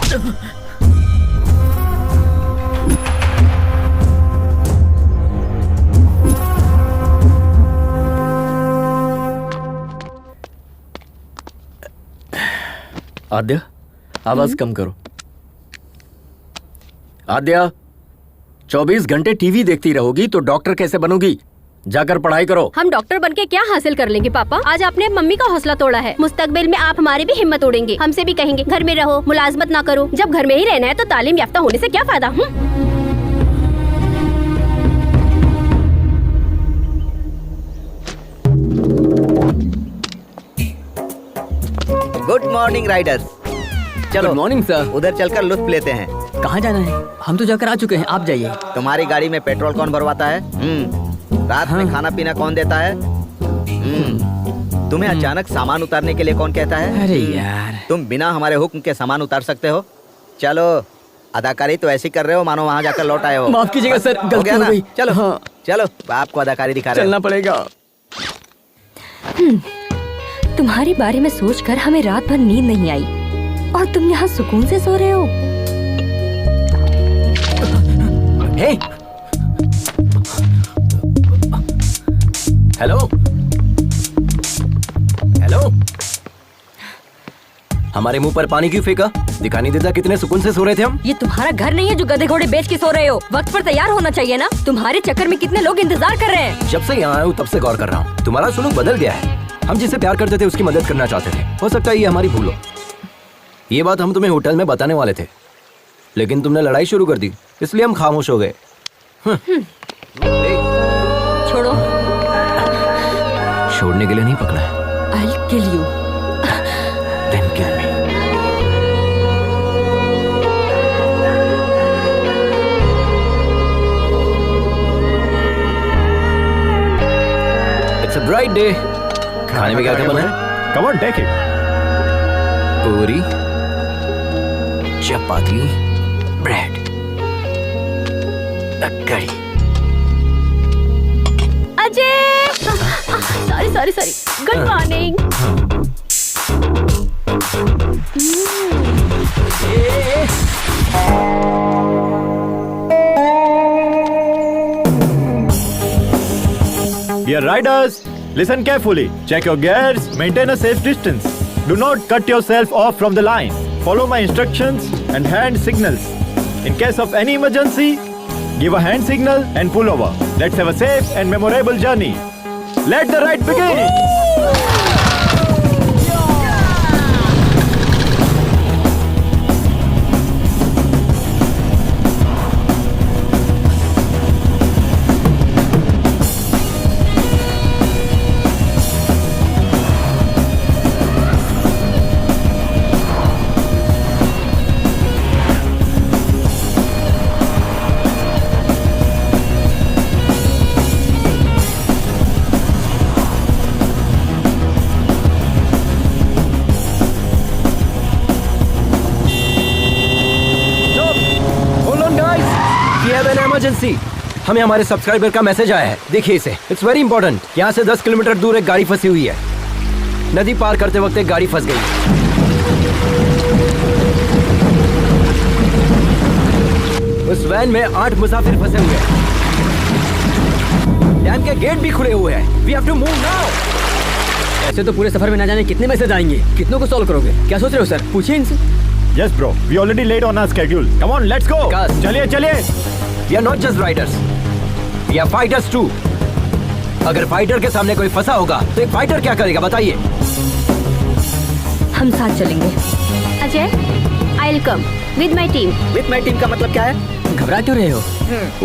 आद्या, आवाज कम करो। आद्या, 24 घंटे टीवी देखती रहोगी तो डॉक्टर कैसे बनोगी? जाकर पढ़ाई करो। हम डॉक्टर बनके क्या हासिल कर लेंगे पापा? आज आपने मम्मी का हौसला तोड़ा है, मुस्तकबिल में आप हमारी भी हिम्मत तोड़ेंगे। हमसे भी कहेंगे घर में रहो, मुलाजमत ना करो। जब घर में ही रहना है तो तालीम याफ्ता होने से क्या फायदा? Good morning Riders. चलो गुड मॉर्निंग सर। उधर चलकर लुत्फ लेते हैं। कहाँ जाना है? हम तो जाकर आ चुके हैं, आप जाइए। तुम्हारी गाड़ी में पेट्रोल कौन भरवाता है? रात में खाना पीना कौन देता है? तुम्हें अचानक सामान उतारने के लिए कौन कहता है? अरे यार, तुम बिना हमारे हुक्म के सामान उतार सकते हो? चलो, अदाकारी तो ऐसी कर रहे हो मानो वहाँ जाकर लौट आए हो। माफ कीजिएगा सर, गलती हो गई। चलो हाँ, चलो, बाप को अदाकारी दिखा रहे हो। चलना पड़ेगा। तुम्हारे बारे में सोचकर हमें रात भर नींद नहीं आई और तुम यहाँ सुकून से सो रहे हो। हे, हेलो हेलो, हमारे मुंह पर पानी क्यों फेंका? दिखाई नहीं देता कितने सुकून से सो रहे थे हम? ये तुम्हारा घर नहीं है जो गधे घोड़े बेच के सो रहे हो। वक्त पर तैयार होना चाहिए ना। तुम्हारे चक्कर में कितने लोग इंतजार कर रहे हैं। जब से यहाँ आया हूँ तब से गौर कर रहा हूँ, तुम्हारा सुलूक बदल गया है। हम जिसे प्यार करते थे उसकी मदद करना चाहते थे। हो सकता है ये हमारी भूल हो। ये बात हम तुम्हें होटल में बताने वाले थे, लेकिन तुमने लड़ाई शुरू कर दी, इसलिए हम खामोश हो गए। छोड़ो। छोड़ने के लिए नहीं पकड़ा है। I'll kill you. Then kill me. It's a bright day. खाने में क्या क्या बना है? Come on, take it. पूरी, चपाती, ब्रेड, कड़ी। Ajay, sorry. Good morning. Dear riders, listen carefully. Check your gears. Maintain a safe distance. Do not cut yourself off from the line. Follow my instructions and hand signals. In case of any emergency, give a hand signal and pull over. Let's have a safe and memorable journey. Let the ride begin. Emergency, हमें हमारे subscriber का message आया है। देखिए इसे, it's very important. यहाँ से 10 kilometre दूर एक गाड़ी फंसी हुई है। नदी पार करते वक्त एक गाड़ी फंस गई। उस वैन में 8 मुसाफिर फंसे हुए हैं। डैम के गेट भी खुले हुए हैं। We have to move now. ऐसे तो पूरे सफर में ना जाने कितने मैसेज आएंगे। कितनों को सॉल्व करोगे? क्या सोच रहे हो सर? पूछिए इनसे। Yes, bro. We already late on our schedule. Come on, let's go. चलिए। We are not just riders. We are fighters too. अगर फाइटर के सामने कोई फंसा होगा तो एक फाइटर क्या करेगा बताइए? हम साथ चलेंगे। Ajay, I will come with my team. With my team का मतलब क्या है? घबरा क्यों रहे हो?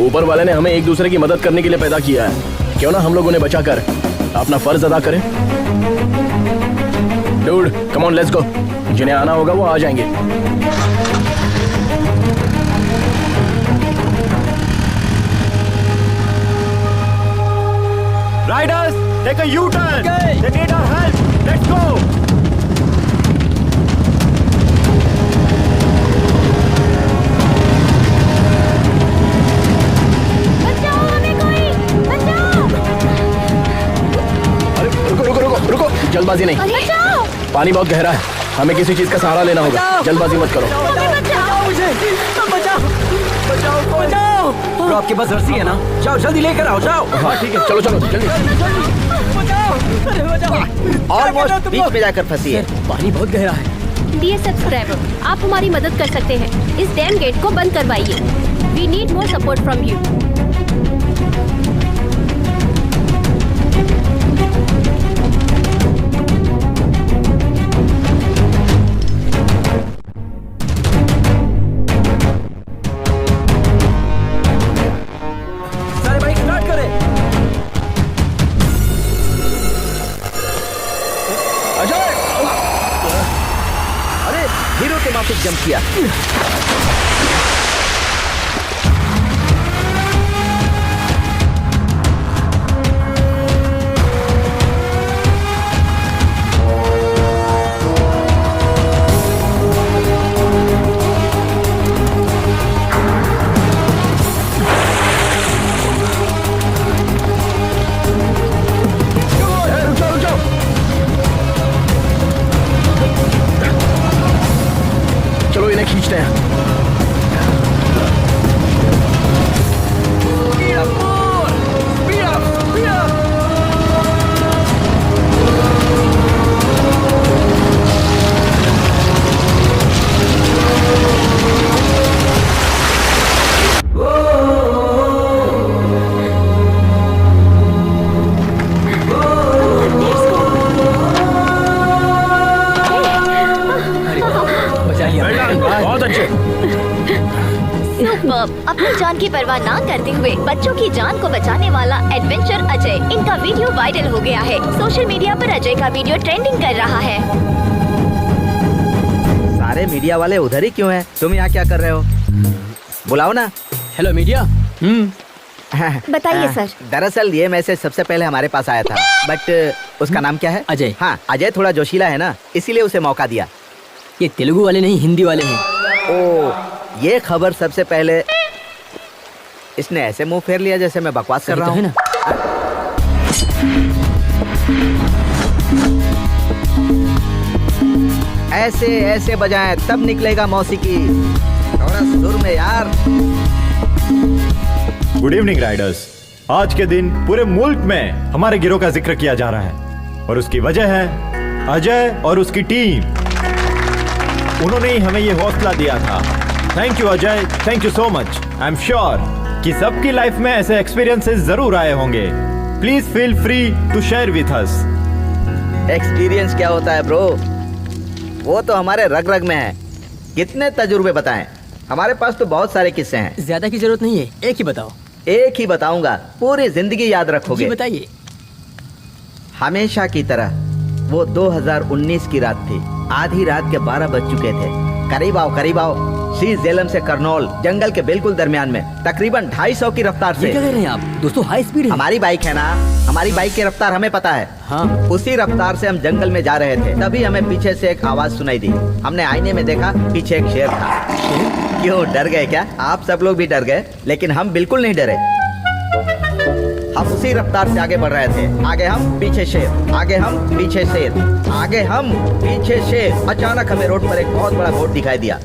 ऊपर वाले ने हमें एक दूसरे की मदद करने के लिए पैदा किया है। क्यों ना हम लोग उन्हें बचाकर अपना फर्ज अदा करें। Dude, come on, let's go. जिन्हें आना होगा वो आ जाएंगे। Riders, take a U-turn. They need our help. Let's go. बचाओ हमें कोई, बचाओ। अरे रुको, जल्दबाजी नहीं। बचाओ। पानी बहुत गहरा है, हमें किसी चीज का सहारा लेना होगा। जल्दबाजी मत करो। बचाओ। ब्रो, आपके पास रस्सी है ना? जाओ जल्दी लेकर आओ, जाओ। हाँ ठीक है, चलो जल्दी। ऑलमोस्ट बीच में जाकर फंसी है। पानी बहुत गहरा है। डियर सब्सक्राइबर, आप हमारी मदद कर सकते हैं। इस डैम गेट को बंद करवाइए। We need more support from you. किया। चलो इन्हें खींचते हैं। बहुत अच्छे। सुपर्ब। अपनी जान की परवाह ना करते हुए बच्चों की जान को बचाने वाला एडवेंचर अजय, इनका वीडियो वायरल हो गया है। सोशल मीडिया पर अजय का वीडियो ट्रेंडिंग कर रहा है। सारे मीडिया वाले उधर ही क्यों हैं? तुम यहाँ क्या कर रहे हो? बुलाओ ना। Hello media. बताइए सर। दरअसल ये मैसेज सबसे पहले हमारे पास आया था, बट उसका नाम क्या है? अजय। हाँ, अजय थोड़ा जोशीला है ना, इसीलिए उसे मौका दिया। ये तेलुगु वाले नहीं, हिंदी वाले हैं। ओ, ये खबर सबसे पहले इसने ऐसे मुंह फेर लिया जैसे मैं बकवास कर रहा हूँ ना। ऐसे ऐसे बजाएं तब निकलेगा मौसीकी। थोड़ा सुर में यार। Good evening Riders. आज के दिन पूरे मुल्क में हमारे गिरोह का जिक्र किया जा रहा है और उसकी वजह है अजय और उसकी टीम। उन्होंने ही हमें ये हौसला दिया था। Thank you Ajay, thank you so much. I am sure कि सबकी लाइफ में ऐसे एक्सपीरियंसेस जरूर आए होंगे। Please feel free to share with us. Experience क्या होता है ब्रो? वो तो हमारे रग रग में है। कितने तजुर्बे बताएं? हमारे पास तो बहुत सारे किस्से हैं। ज्यादा की जरूरत नहीं है, एक ही बताओ। एक ही बताऊंगा, पूरी जिंदगी याद रखोगे। जी बताइए। हमेशा की तरह वो 2019 की रात थी। आधी रात के 12 बज चुके थे। करीब आओ, करीब आओ। श्री झेलम से करनौल, जंगल के बिल्कुल दरमियान में, तकरीबन 250 की रफ्तार से। ये क्या कह रहे हैं आप? दोस्तों हाई स्पीड है। हमारी बाइक है ना, हमारी बाइक की रफ्तार हमें पता है। हाँ। उसी रफ्तार से हम जंगल में जा रहे थे, तभी हमें पीछे से एक आवाज सुनाई दी। हमने आईने में देखा, पीछे एक शेर था। क्यों, डर गए क्या? आप सब लोग भी डर गए, लेकिन हम बिल्कुल नहीं डरे। हम उसी रफ्तार से आगे बढ़ रहे थे। आगे हम, पीछे शेर, आगे हम, पीछे शेर, आगे हम, पीछे शेर। अचानक हमें रोड पर एक बहुत बड़ा बोर्ड दिखाई दिया।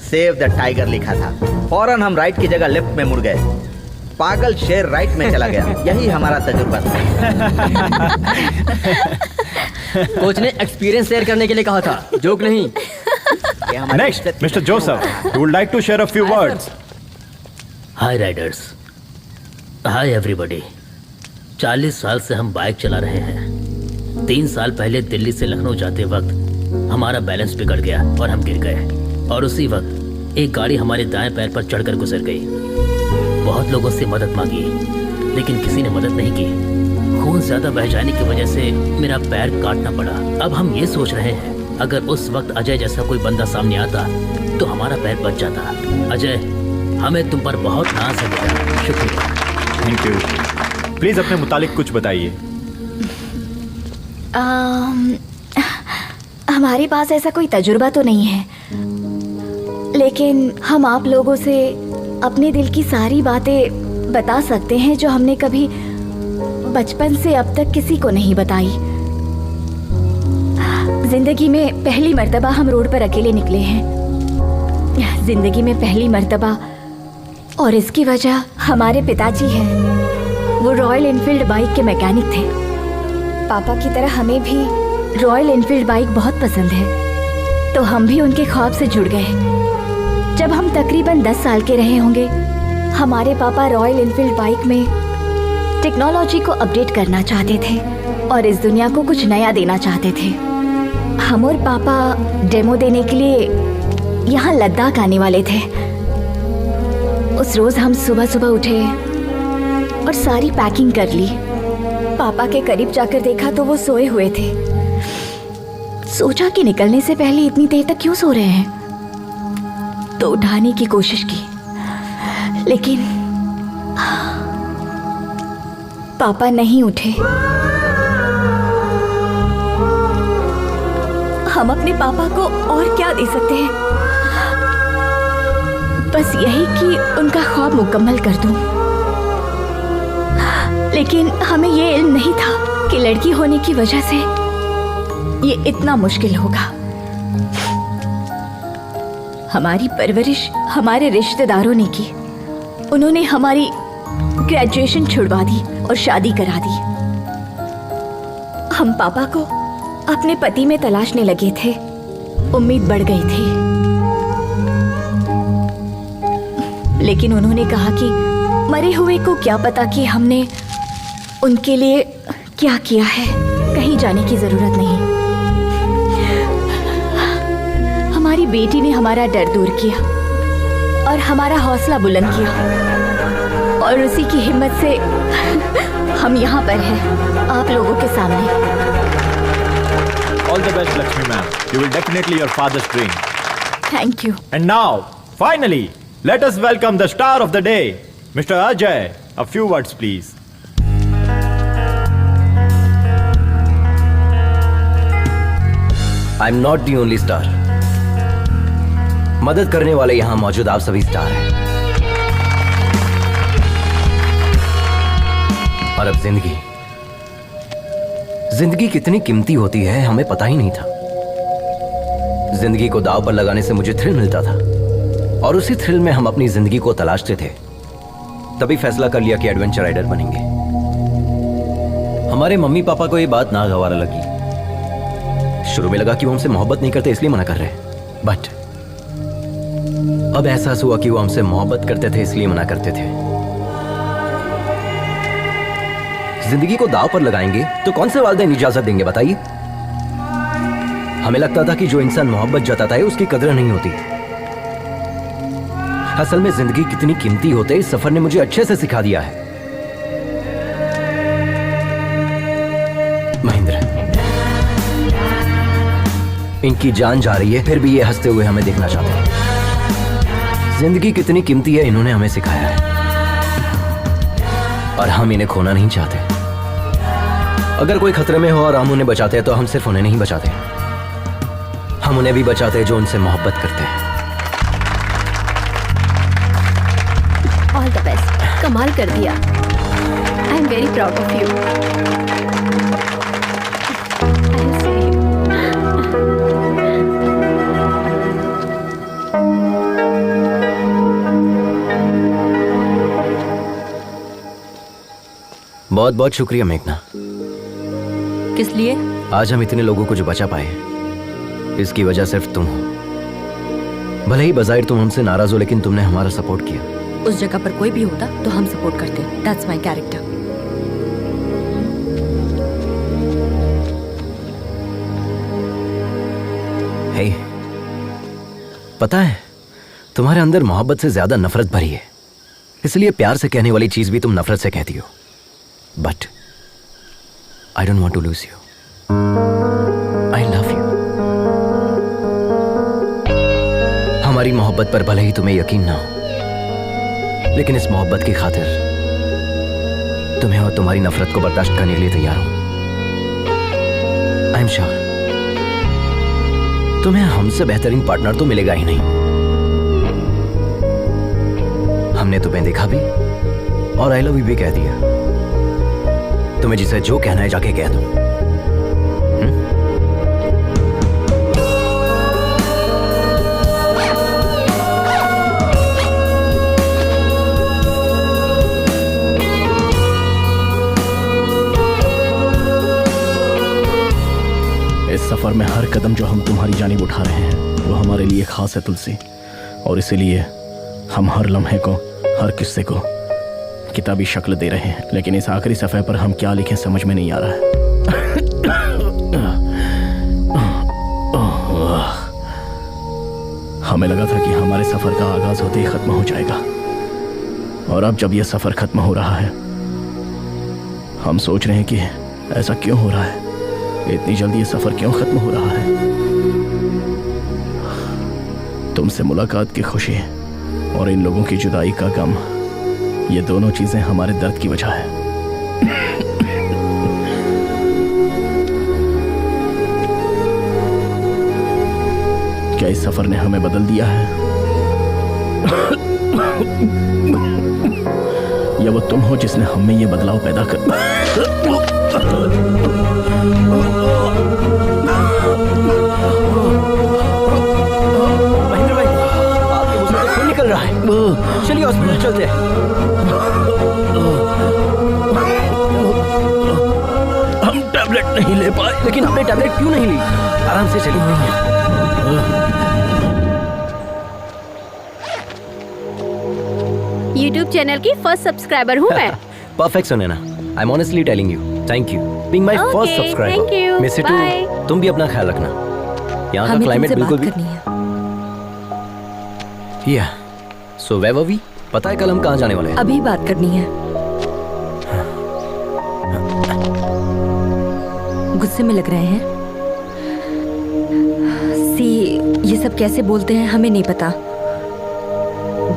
सेव द टाइगर लिखा था। फौरन हम राइट की जगह लेफ्ट में मुड़ गए। पागल शेर राइट में चला गया। यही हमारा तजुर्बा था। कोच ने एक्सपीरियंस शेयर करने के लिए कहा था, जोक नहीं। Next, mister Joseph, you would like to share a few words. Hi riders, hi everybody. 40 साल से हम बाइक चला रहे हैं। 3 साल पहले दिल्ली से लखनऊ जाते वक्त हमारा बैलेंस बिगड़ गया और हम गिर गए। और उसी वक्त एक गाड़ी हमारे दाएं पैर पर चढ़कर गुजर गई। बहुत लोगों से मदद मांगी, लेकिन किसी ने मदद नहीं की। खून ज्यादा बह जाने की वजह से मेरा पैर काटना पड़ा। अब हम ये सोच रहे हैं, अगर उस वक्त अजय जैसा कोई बंदा सामने आता तो हमारा पैर बच जाता। अजय, हमें तुम पर बहुत नाज है बेटा। शुक्रिया। Thank you. प्लीज अपने मुतालिक कुछ बताइए। हमारे पास ऐसा कोई तजुर्बा तो नहीं है, लेकिन हम आप लोगों से अपने दिल की सारी बातें बता सकते हैं जो हमने कभी बचपन से अब तक किसी को नहीं बताई। जिंदगी में पहली मर्तबा हम रोड पर अकेले निकले हैं। जिंदगी में पहली मर्तबा, और इसकी वजह हमारे पिताजी हैं। वो रॉयल एनफील्ड बाइक के मैकेनिक थे। पापा की तरह हमें भी रॉयल एनफील्ड बाइक बहुत पसंद है, तो हम भी उनके ख्वाब से जुड़ गए। जब हम तकरीबन 10 साल के रहे होंगे, हमारे पापा रॉयल एनफील्ड बाइक में टेक्नोलॉजी को अपडेट करना चाहते थे और इस दुनिया को कुछ नया देना चाहते थे। हम और पापा डेमो देने के लिए यहाँ लद्दाख आने वाले थे। उस रोज हम सुबह सुबह उठे और सारी पैकिंग कर ली। पापा के करीब जाकर देखा तो वो सोए हुए थे। सोचा कि निकलने से पहले इतनी देर तक क्यों सो रहे हैं। तो उठाने की कोशिश की, लेकिन पापा नहीं उठे। हम अपने पापा को और क्या दे सकते हैं? बस यही कि उनका ख्वाब मुकम्मल कर दूं। लेकिन हमें ये इल्म नहीं था कि लड़की होने की वजह से ये इतना मुश्किल होगा। हमारी परवरिश हमारे रिश्तेदारों ने की। उन्होंने हमारी ग्रेजुएशन छुड़वा दी और शादी करा दी। हम पापा को अपने पति में तलाशने लगे थे। उम्मीद बढ़ गई थी, लेकिन उन्होंने कहा कि मरे हुए को क्या पता कि हमने उनके लिए क्या किया है। कहीं जाने की जरूरत नहीं। हमारी बेटी ने हमारा डर दूर किया और हमारा हौसला बुलंद किया, और उसी की हिम्मत से हम यहाँ पर हैं, आप लोगों के सामने। All the best, Lakshmi ma'am. You will definitely your father's dream. Thank you. And now, finally, let us welcome the star of the day, Mr. Ajay. A few words, please. I'm not the only star. मदद करने वाले यहाँ मौजूद आप सभी star हैं। और अब जिंदगी कितनी कीमती होती है हमें पता ही नहीं था। जिंदगी को दांव पर लगाने से मुझे थ्रिल मिलता था, और उसी थ्रिल में हम अपनी जिंदगी को तलाशते थे। तभी फैसला कर लिया कि एडवेंचर राइडर बनेंगे। हमारे मम्मी पापा को ये बात नागवार लगी। शुरू में लगा कि वो हमसे मोहब्बत नहीं करते इसलिए मना कर रहे हैं, बट अब एहसास हुआ कि वो हमसे मोहब्बत करते थे इसलिए मना करते थे। जिंदगी को दांव पर लगाएंगे तो कौन से वालिदैन इजाजत देंगे बताइए? हमें लगता था कि जो इंसान मोहब्बत जताता है उसकी कदर नहीं होती। असल में जिंदगी कितनी कीमती होते इस सफर ने मुझे अच्छे से सिखा दिया है। महेंद्र, इनकी जान जा रही है फिर भी ये हंसते हुए हमें देखना चाहते हैं। जिंदगी कितनी कीमती है इन्होंने हमें सिखाया है, और हम इन्हें खोना नहीं चाहते। अगर कोई खतरे में हो और हम उन्हें बचाते हैं तो हम सिर्फ उन्हें नहीं बचाते, हम उन्हें भी बचाते हैं जो उनसे मोहब्बत करते हैं। ऑल द बेस्ट, कमाल कर दिया। I am very proud of you. बहुत बहुत शुक्रिया मेघना। किस लिए? आज हम इतने लोगों को जो बचा पाए इसकी वजह सिर्फ तुम हो। भले ही बज़ाहिर तुम हमसे नाराज हो, लेकिन तुमने हमारा सपोर्ट किया। उस जगह पर कोई भी होता तो हम सपोर्ट करते। That's my character. हे, पता है तुम्हारे अंदर मोहब्बत से ज्यादा नफरत भरी है, इसलिए प्यार से कहने वाली चीज भी तुम नफरत से कहती हो। But I don't want to lose you. I love you. हमारी मोहब्बत पर भले ही तुम्हें यकीन ना हो, लेकिन इस मोहब्बत की खातिर तुम्हें और तुम्हारी नफरत को बर्दाश्त करने के लिए तैयार हूं। आई एम श्योर तुम्हें हमसे बेहतरीन पार्टनर तो मिलेगा ही नहीं। हमने तुम्हें देखा भी और आई लव यू भी कह दिया। तुम्हें जिसे जो कहना है जाके कह दो। इस सफर में हर कदम जो हम तुम्हारी जानिब उठा रहे हैं वो हमारे लिए खास है तुलसी, और इसीलिए हम हर लम्हे को, हर किस्से को किताबी शक्ल दे रहे हैं। लेकिन इस आखिरी सफ़े पर हम क्या लिखें समझ में नहीं आ रहा है। हमें लगा था कि हमारे सफ़र का आगाज होते ही ख़त्म हो जाएगा, और अब जब यह सफ़र ख़त्म हो रहा है हम सोच रहे हैं कि ऐसा क्यों हो रहा है, इतनी जल्दी ये सफ़र क्यों ख़त्म हो रहा है। तुमसे मुलाकात की खुशी और इन लोगों की जुदाई का गम, ये दोनों चीजें हमारे दर्द की वजह है। क्या इस सफर ने हमें बदल दिया है या वो तुम हो जिसने हम में ये बदलाव पैदा कर महेंद्र भाई, आपके मुंह से खून निकल रहा है। चलिए हॉस्पिटल चलते हैं। हम टैबलेट नहीं ले पाए। लेकिन आपने टैबलेट क्यों नहीं ली? आराम से चलिए। YouTube चैनल की फर्स्ट सब्सक्राइबर हूँ मैं। Perfect Sunaina, I am honestly telling you, thank you being my first Okay, subscriber. thank you. Miss you Bye. Too. तुम भी अपना ख्याल रखना। यहाँ का क्लाइमेट बिल्कुल भी। या सो वेयर वर वी? पता है कल हम कहाँ जाने वाले हैं? अभी बात करनी है। गुस्से में लग रहे हैं। सी, ये सब कैसे बोलते हैं हमें नहीं पता,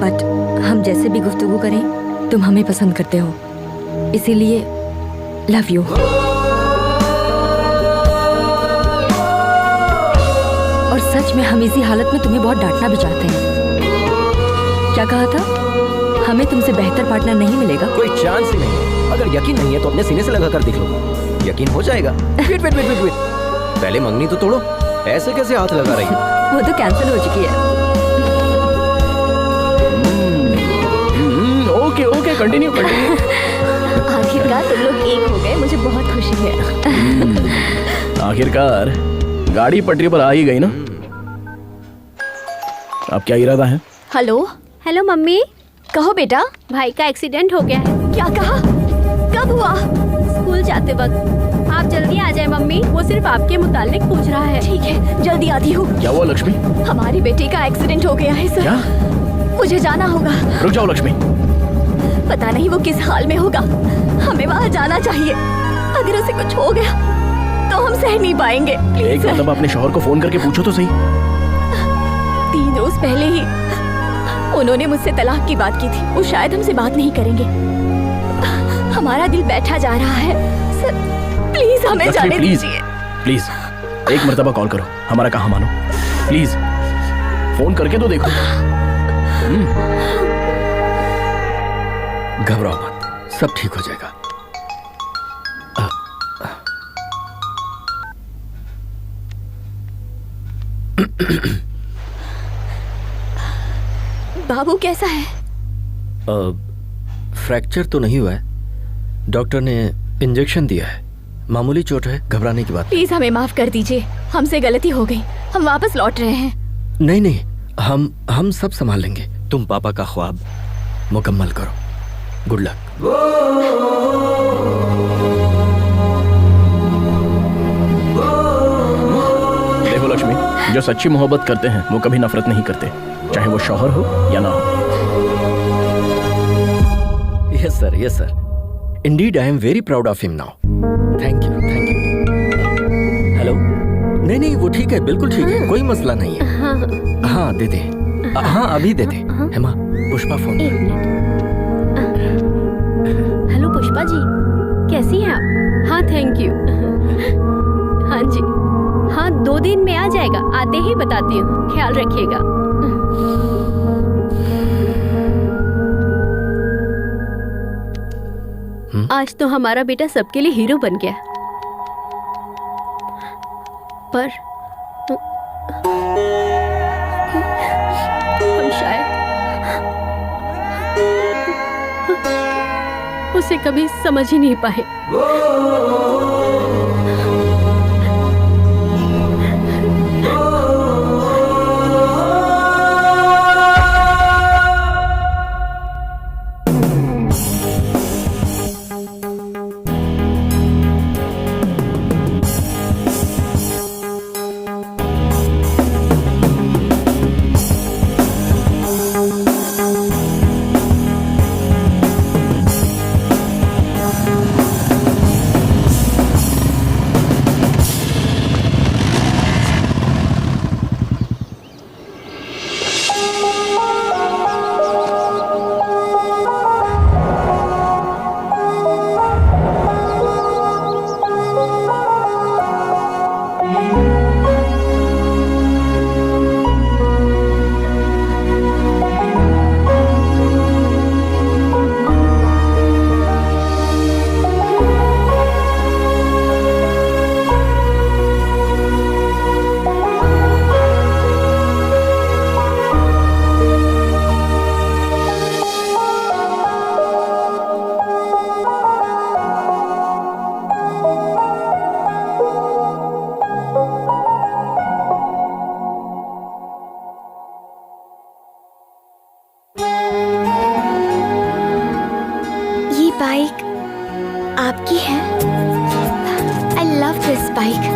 बट हम जैसे भी गुफ्तगू करें तुम हमें पसंद करते हो, इसीलिए लव यू। और सच में हम इसी हालत में तुम्हें बहुत डांटना भी चाहते हैं। क्या कहा था? हमें तुमसे बेहतर पार्टनर नहीं मिलेगा। कोई चांस ही नहीं। अगर यकीन नहीं है तो अपने सीने से लगा कर देख लो, यकीन हो जाएगा। Wait wait wait wait wait, पहले मंगनी तो तोड़ो। ऐसे कैसे हाथ लगा रही हो? वो तो कैंसिल हो चुकी है। Okay okay, continue continue. आखिरकार तुम लोग एक हो गए, मुझे बहुत खुशी है। आखिरकार गाड़ी पटरी पर आ ही गई ना। अब क्या इरादा है? हेलो हेलो मम्मी, कहो बेटा। भाई का एक्सीडेंट हो गया है। क्या कहा? कब हुआ? स्कूल जाते वक्त। आप जल्दी आ जाए मम्मी, वो सिर्फ आपके मुतालिक पूछ रहा है। ठीक है, जल्दी आती हूँ। क्या हुआ लक्ष्मी? हमारी बेटी का एक्सीडेंट हो गया है सर। क्या? मुझे जाना होगा। रुक जाओ लक्ष्मी। पता नहीं वो किस हाल में होगा, हमें वहाँ जाना चाहिए। अगर उसे कुछ हो गया तो हम सह नहीं पाएंगे। एक मतलब अपने शौहर को फोन करके पूछो तो सही। 3 रोज पहले ही उन्होंने मुझसे तलाक की बात की थी। वो शायद हमसे बात नहीं करेंगे। हमारा दिल बैठा जा रहा है सर, प्लीज हमें लक्ष्मी, जाने प्लीज दीजिए। प्लीज एक मर्तबा कॉल करो, हमारा कहा मानो। प्लीज फोन करके तो देखो। घबराओ मत, सब ठीक हो जाएगा। बाबू कैसा है? फ्रैक्चर तो नहीं हुआ है, डॉक्टर ने इंजेक्शन दिया है, मामूली चोट है, घबराने की बात। प्लीज हमें माफ कर दीजिए, हमसे गलती हो गई, हम वापस लौट रहे हैं। नहीं नहीं, हम सब संभाल लेंगे। तुम पापा का ख्वाब मुकम्मल करो। Good luck. देखो लक्ष्मी, जो सच्ची मोहब्बत करते हैं वो कभी नफरत नहीं करते, चाहे वो शौहर हो या ना हो। Yes sir, yes sir. Indeed I am very proud of him now. Thank you, thank you. Hello? नहीं नहीं, वो ठीक है, बिल्कुल ठीक है, कोई मसला नहीं है। हाँ दे दे। हाँ अभी दे दे। हेमा, पुष्पा फोन। एक मिनट। हेलो पुष्पा जी, कैसी हैं आप? हाँ थैंक यू। हाँ जी, हाँ 2 दिन में आ जाएगा, आते ही बताती हूँ, ख्याल रखिएगा। आज तो हमारा बेटा सबके लिए हीरो बन गया, पर हम शायद उसे कभी समझ ही नहीं पाए। बाइक आपकी है? I love this bike.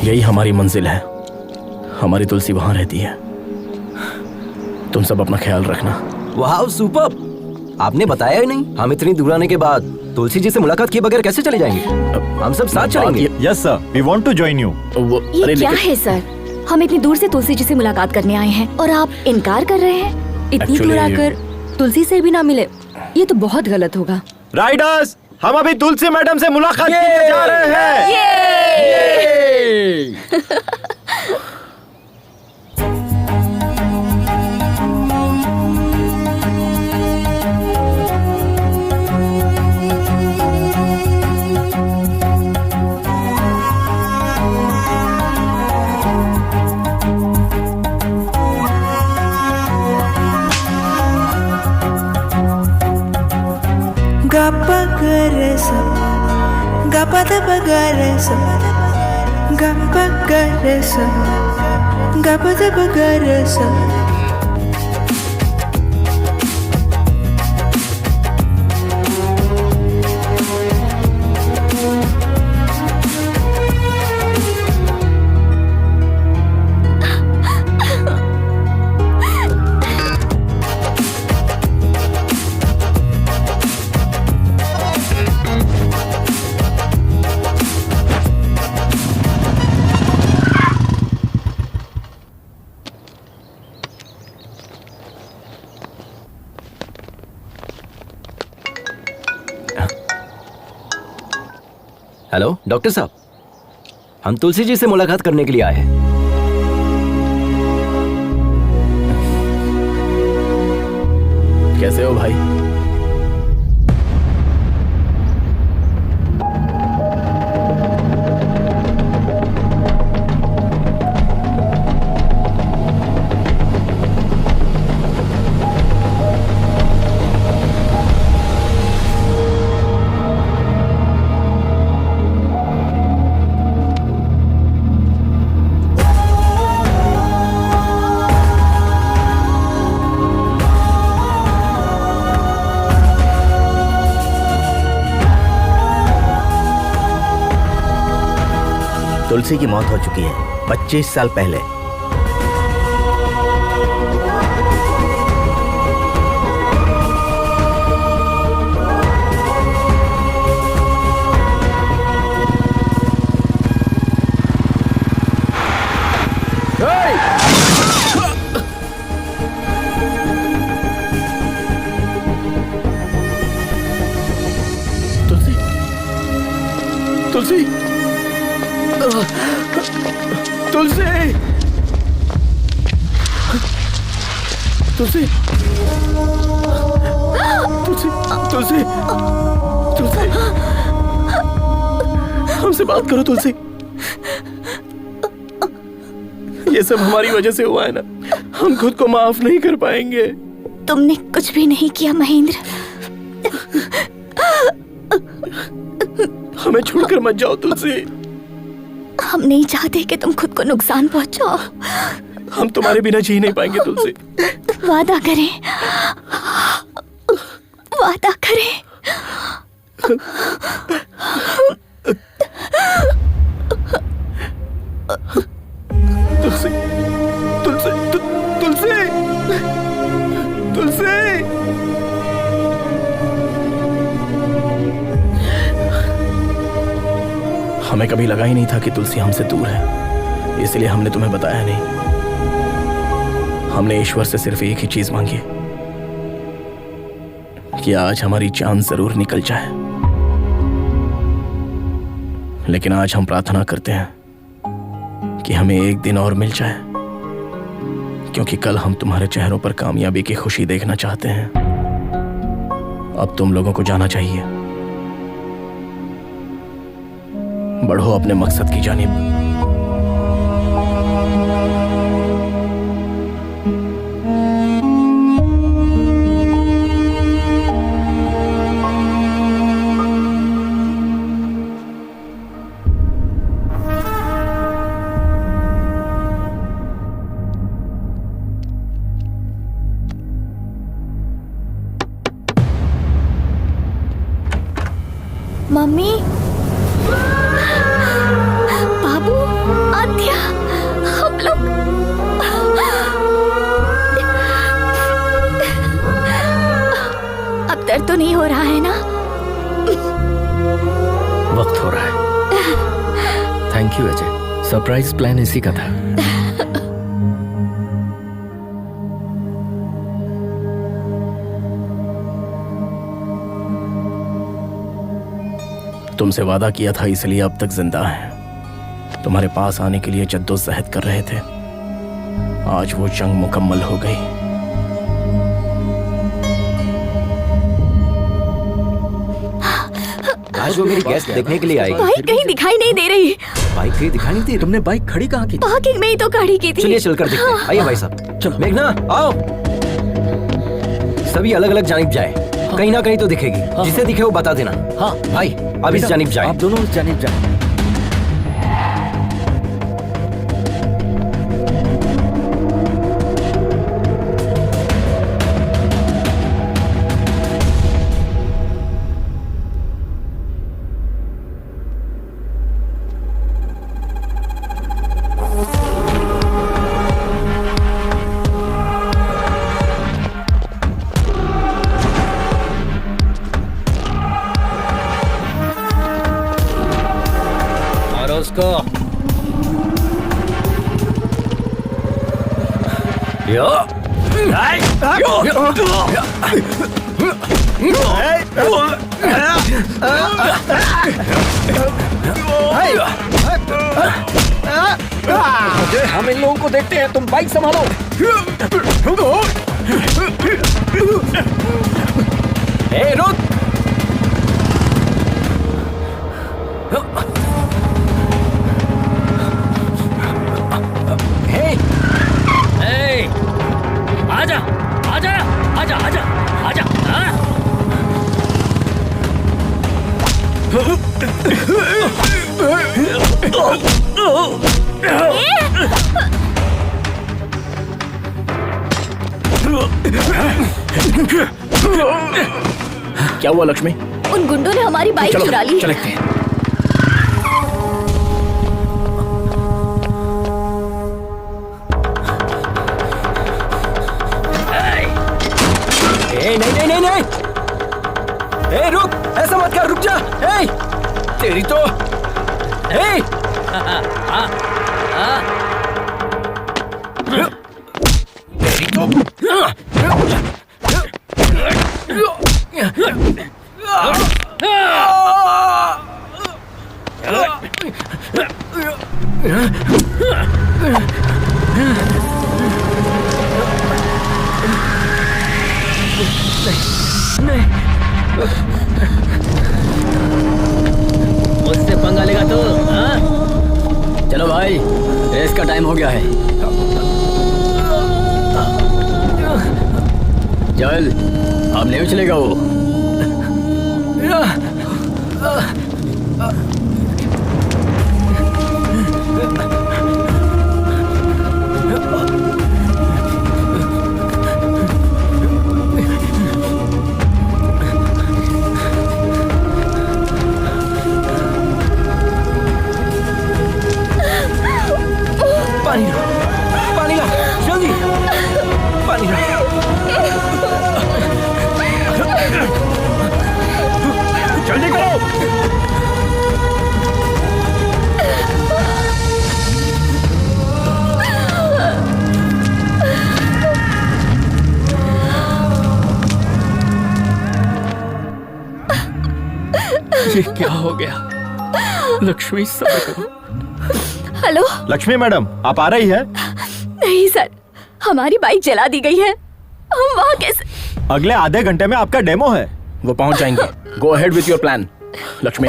यही हमारी मंजिल है। हमारी तुलसी वहां रहती है। तुम सब अपना ख्याल रखना। वाह सुपर, आपने बताया ही नहीं। हम इतनी दूर आने के बाद तुलसी जी से मुलाकात किए बगैर कैसे चले जाएंगे? हम सब साथ चलेंगे। Yes sir, we want to join you. ये क्या है सर? हम इतनी दूर से तुलसी जी से मुलाकात करने आए हैं और आप इनकार कर रहे हैं? इतनी दूर आकर तुलसी से भी ना मिले, ये तो बहुत गलत होगा। राइडर्स, हम अभी तुलसी मैडम से मुलाकात करने जा रहे हैं। हेलो डॉक्टर साहब, हम तुलसी जी से मुलाकात करने के लिए आए हैं। कैसे हो भाई? तुलसी की मौत हो चुकी है, 25 साल पहले। तुलसी, तुलसी, तुलसी, तुलसी, तुलसी, तुलसी, तुलसी, हमसे बात करो तुलसी। ये सब हमारी वजह से हुआ है ना, हम खुद को माफ नहीं कर पाएंगे। तुमने कुछ भी नहीं किया महेंद्र। हमें छोड़कर मत जाओ तुलसी। हम नहीं चाहते कि तुम खुद को नुकसान पहुंचाओ। हम तुम्हारे बिना जी नहीं पाएंगे तुलसी। वादा करें, वादा करें। तुलसी, तुलसी, तुलसी, तुलसी। हमें कभी लगा ही नहीं था कि तुलसी हमसे दूर है, इसलिए हमने तुम्हें बताया नहीं। हमने ईश्वर से सिर्फ एक ही चीज मांगी कि आज हमारी जान जरूर निकल जाए, लेकिन आज हम प्रार्थना करते हैं कि हमें एक दिन और मिल जाए, क्योंकि कल हम तुम्हारे चेहरों पर कामयाबी की खुशी देखना चाहते हैं। अब तुम लोगों को जाना चाहिए। बढ़ो अपने मकसद की जानिब। मम्मी, बाबू, आद्या, हम लोग अब दर्द तो नहीं हो रहा है ना? वक्त हो रहा है। Thank you Ajay, surprise plan इसी का था। तुमसे वादा किया था, इसलिए अब तक जिंदा हैं। तुम्हारे पास आने के लिए जद्दोजहद कर रहे थे। आज वो जंग मुकम्मल हो गई। आज वो मेरी गेस्ट देखने के लिए आई। बाइक कहीं दिखाई नहीं दे रही। बाइक कहीं दिखाई नहीं दी? तुमने बाइक खड़ी कहाँ की? पार्किंग में ही तो खड़ी की थी। चलिए चलकर देखते हैं। आइए भाई साहब। चलो मेघना आओ। सभी अलग अलग जानिब जाए, कहीं ना कहीं तो दिखेगी। जिसे दिखे वो बता देना। हाँ भाई अब इस जानिब जाए। आप दोनों उस जानिब जाए। उसको हम इन लोगों को देखते हैं, तुम बाइक संभालो। ए, रुक। आजा आजा आजा आजा आजा। क्या हुआ लक्ष्मी? उन गुंडों ने हमारी बाइक चुरा ली। चलते हैं। मुझसे पंगा लेगा तो हाँ? चलो भाई, रेस का टाइम हो गया है। चल, अब नहीं उछलेगा वो। पानी ला, पानी ला, जल्दी पानी ला। जल्दी करो। ये क्या हो गया? लक्ष्मी, सब्र करो। हेलो। लक्ष्मी मैडम, आप आ रही है? नहीं सर, हमारी बाइक जला दी गई है। हम वहाँ कैसे? अगले आधे घंटे में आपका डेमो है। वो पहुंच जाएंगे। Go ahead with your plan. Lakshmi,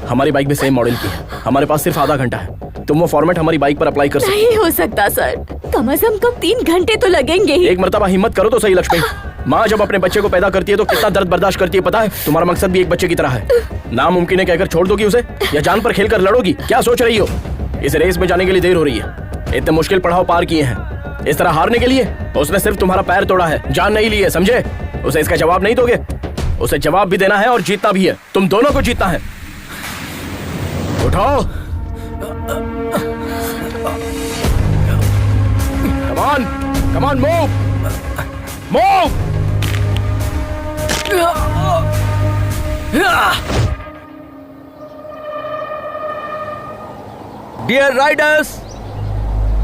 हमारी बाइक भी सेम मॉडल की है। हमारे पास सिर्फ आधा घंटा है। तुम वो फॉर्मेट हमारी बाइक पर अप्लाई कर सकते नहीं हो सकता सर, कम से कम 3 घंटे तो लगेंगे ही। एक मर्तबा हिम्मत करो तो सही लक्ष्मी। माँ जब अपने बच्चे को पैदा करती है तो कितना दर्द बर्दाश्त करती है पता है? तुम्हारा मकसद भी एक बच्चे की तरह है। नामुमकिन है कहकर छोड़ दोगी उसे, या जान पर खेल कर लड़ोगी? क्या सोच रही हो? इस रेस में जाने के लिए देर हो रही है। इतने मुश्किल पड़ाव पार किए हैं, इस तरह हारने के लिए? उसने सिर्फ तुम्हारा पैर तोड़ा है, जान नहीं ली है, समझे? उसे इसका जवाब नहीं दोगे? उसे जवाब भी देना है और जीतना भी है। तुम दोनों को जीतना है। उठाओ। Come on, come on, move, move. Dear riders,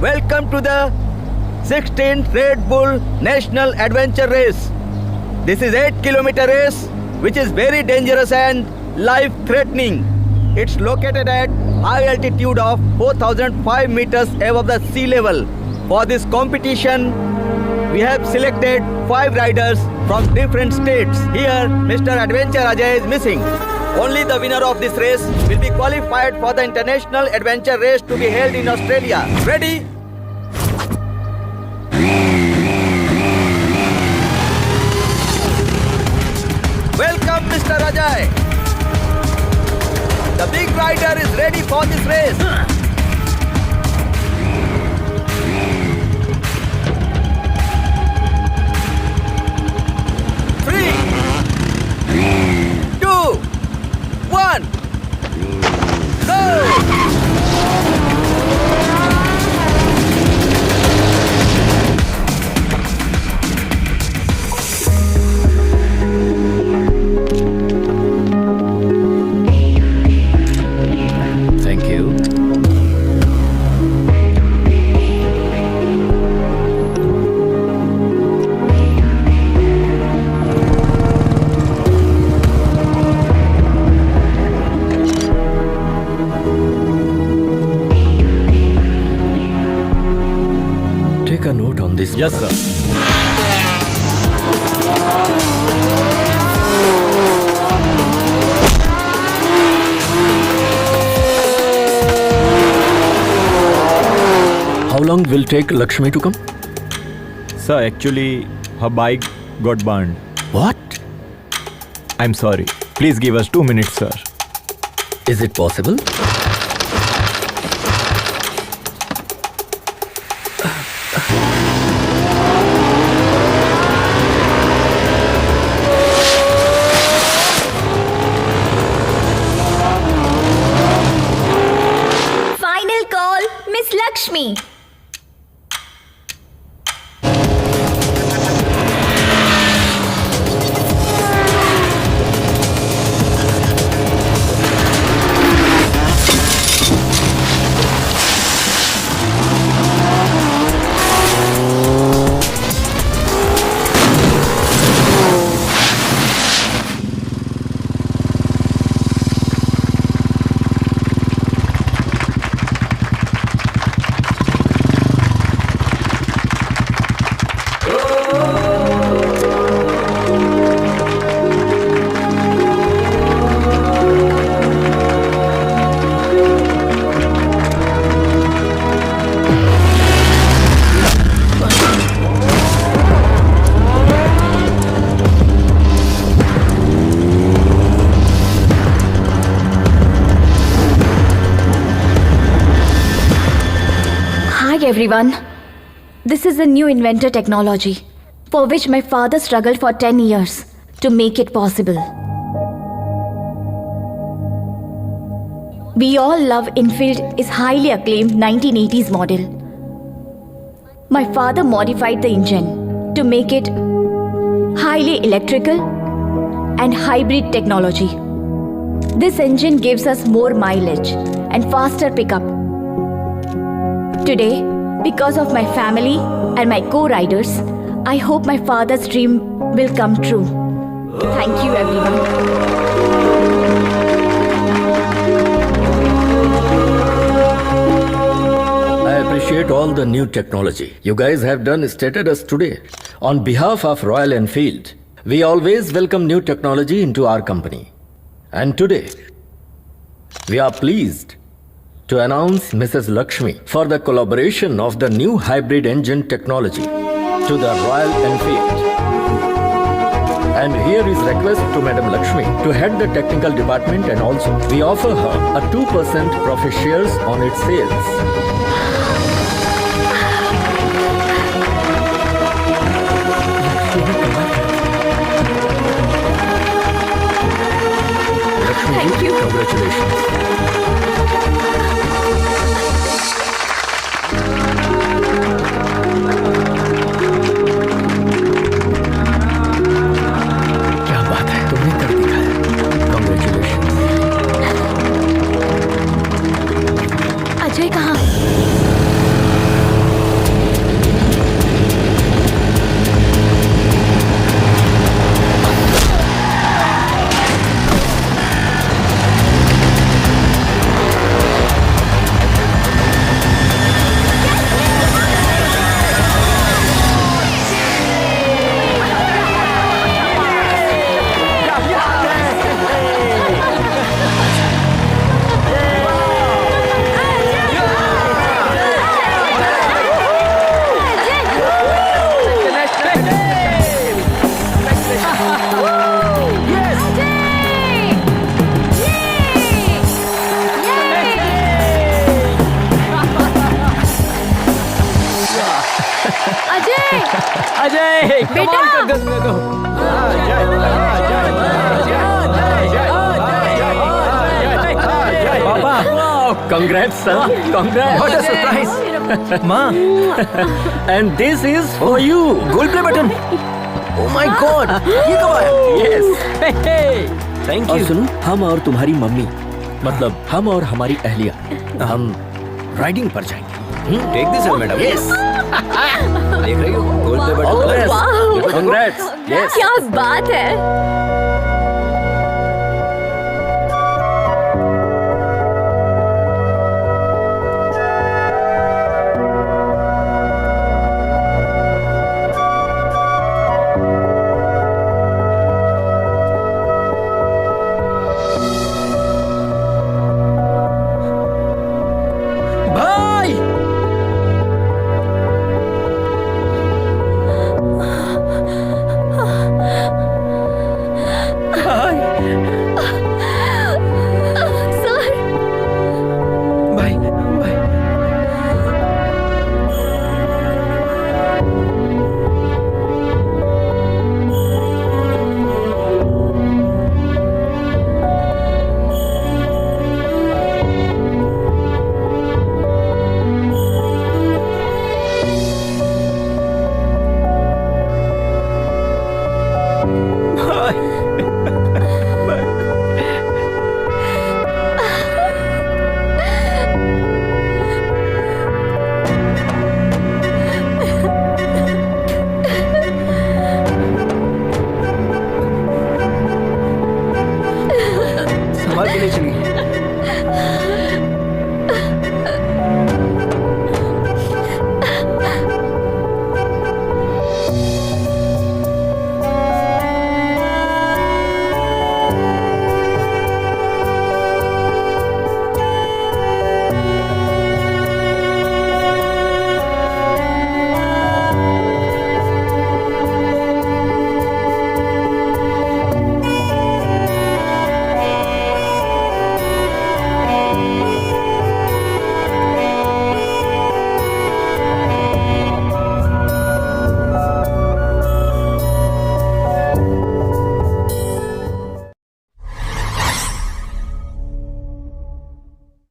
welcome to the 16th Red Bull National Adventure Race. This is 8-kilometer race which is very dangerous and life-threatening. It's located at high altitude of 4,005 meters above the sea level. For this competition, we have selected 5 riders from different states. Here, Mr. Adventure Ajay is missing. Only the winner of this race will be qualified for the International Adventure Race to be held in Australia. Ready? Welcome, Mr. Ajay. The big rider is ready for this race. Three, 2, 1, go! Thank you. Take a note on this. Yes sir. How long will take Lakshmi to come? Sir, actually, her bike got burned. What? I'm sorry. Please give us 2 minutes, sir. Is it possible? Final call, Miss Lakshmi. morning, everyone. This is a new inventor technology for which my father struggled for 10 years to make it possible. We all love Enfield is highly acclaimed 1980s model. My father modified the engine to make it highly electrical and hybrid technology. This engine gives us more mileage and faster pickup. Today, because of my family and my co-riders, I hope my father's dream will come true. Thank you, everyone. I appreciate all the new technology you guys have done stated us today. On behalf of Royal Enfield, we always welcome new technology into our company. And today, we are pleased to announce Mrs. Lakshmi for the collaboration of the new hybrid engine technology to the Royal Enfield. And here is request to Madam Lakshmi to head the technical department, and also we offer her a 2% profit shares on its sales. Thank you. Congratulations. क्या बात है, तुमने कर दिखाया। Congratulations. Ajay कहाँ? अजय कमाल कर दिया तुमने तो। Papa, congrats, son. Congrats. What a surprise! माँ, And this is for you. Goal play button. Oh my God! ये कब आया? Yes. Thank और you. सुनो, हम और तुम्हारी मम्मी, मतलब हम और हमारी अहलिया, हम राइडिंग पर जाएंगे। Take this, madam. Yes. देख रही हो? Gold play All the button. best. वाह! Congrats. Yes. क्या बात है।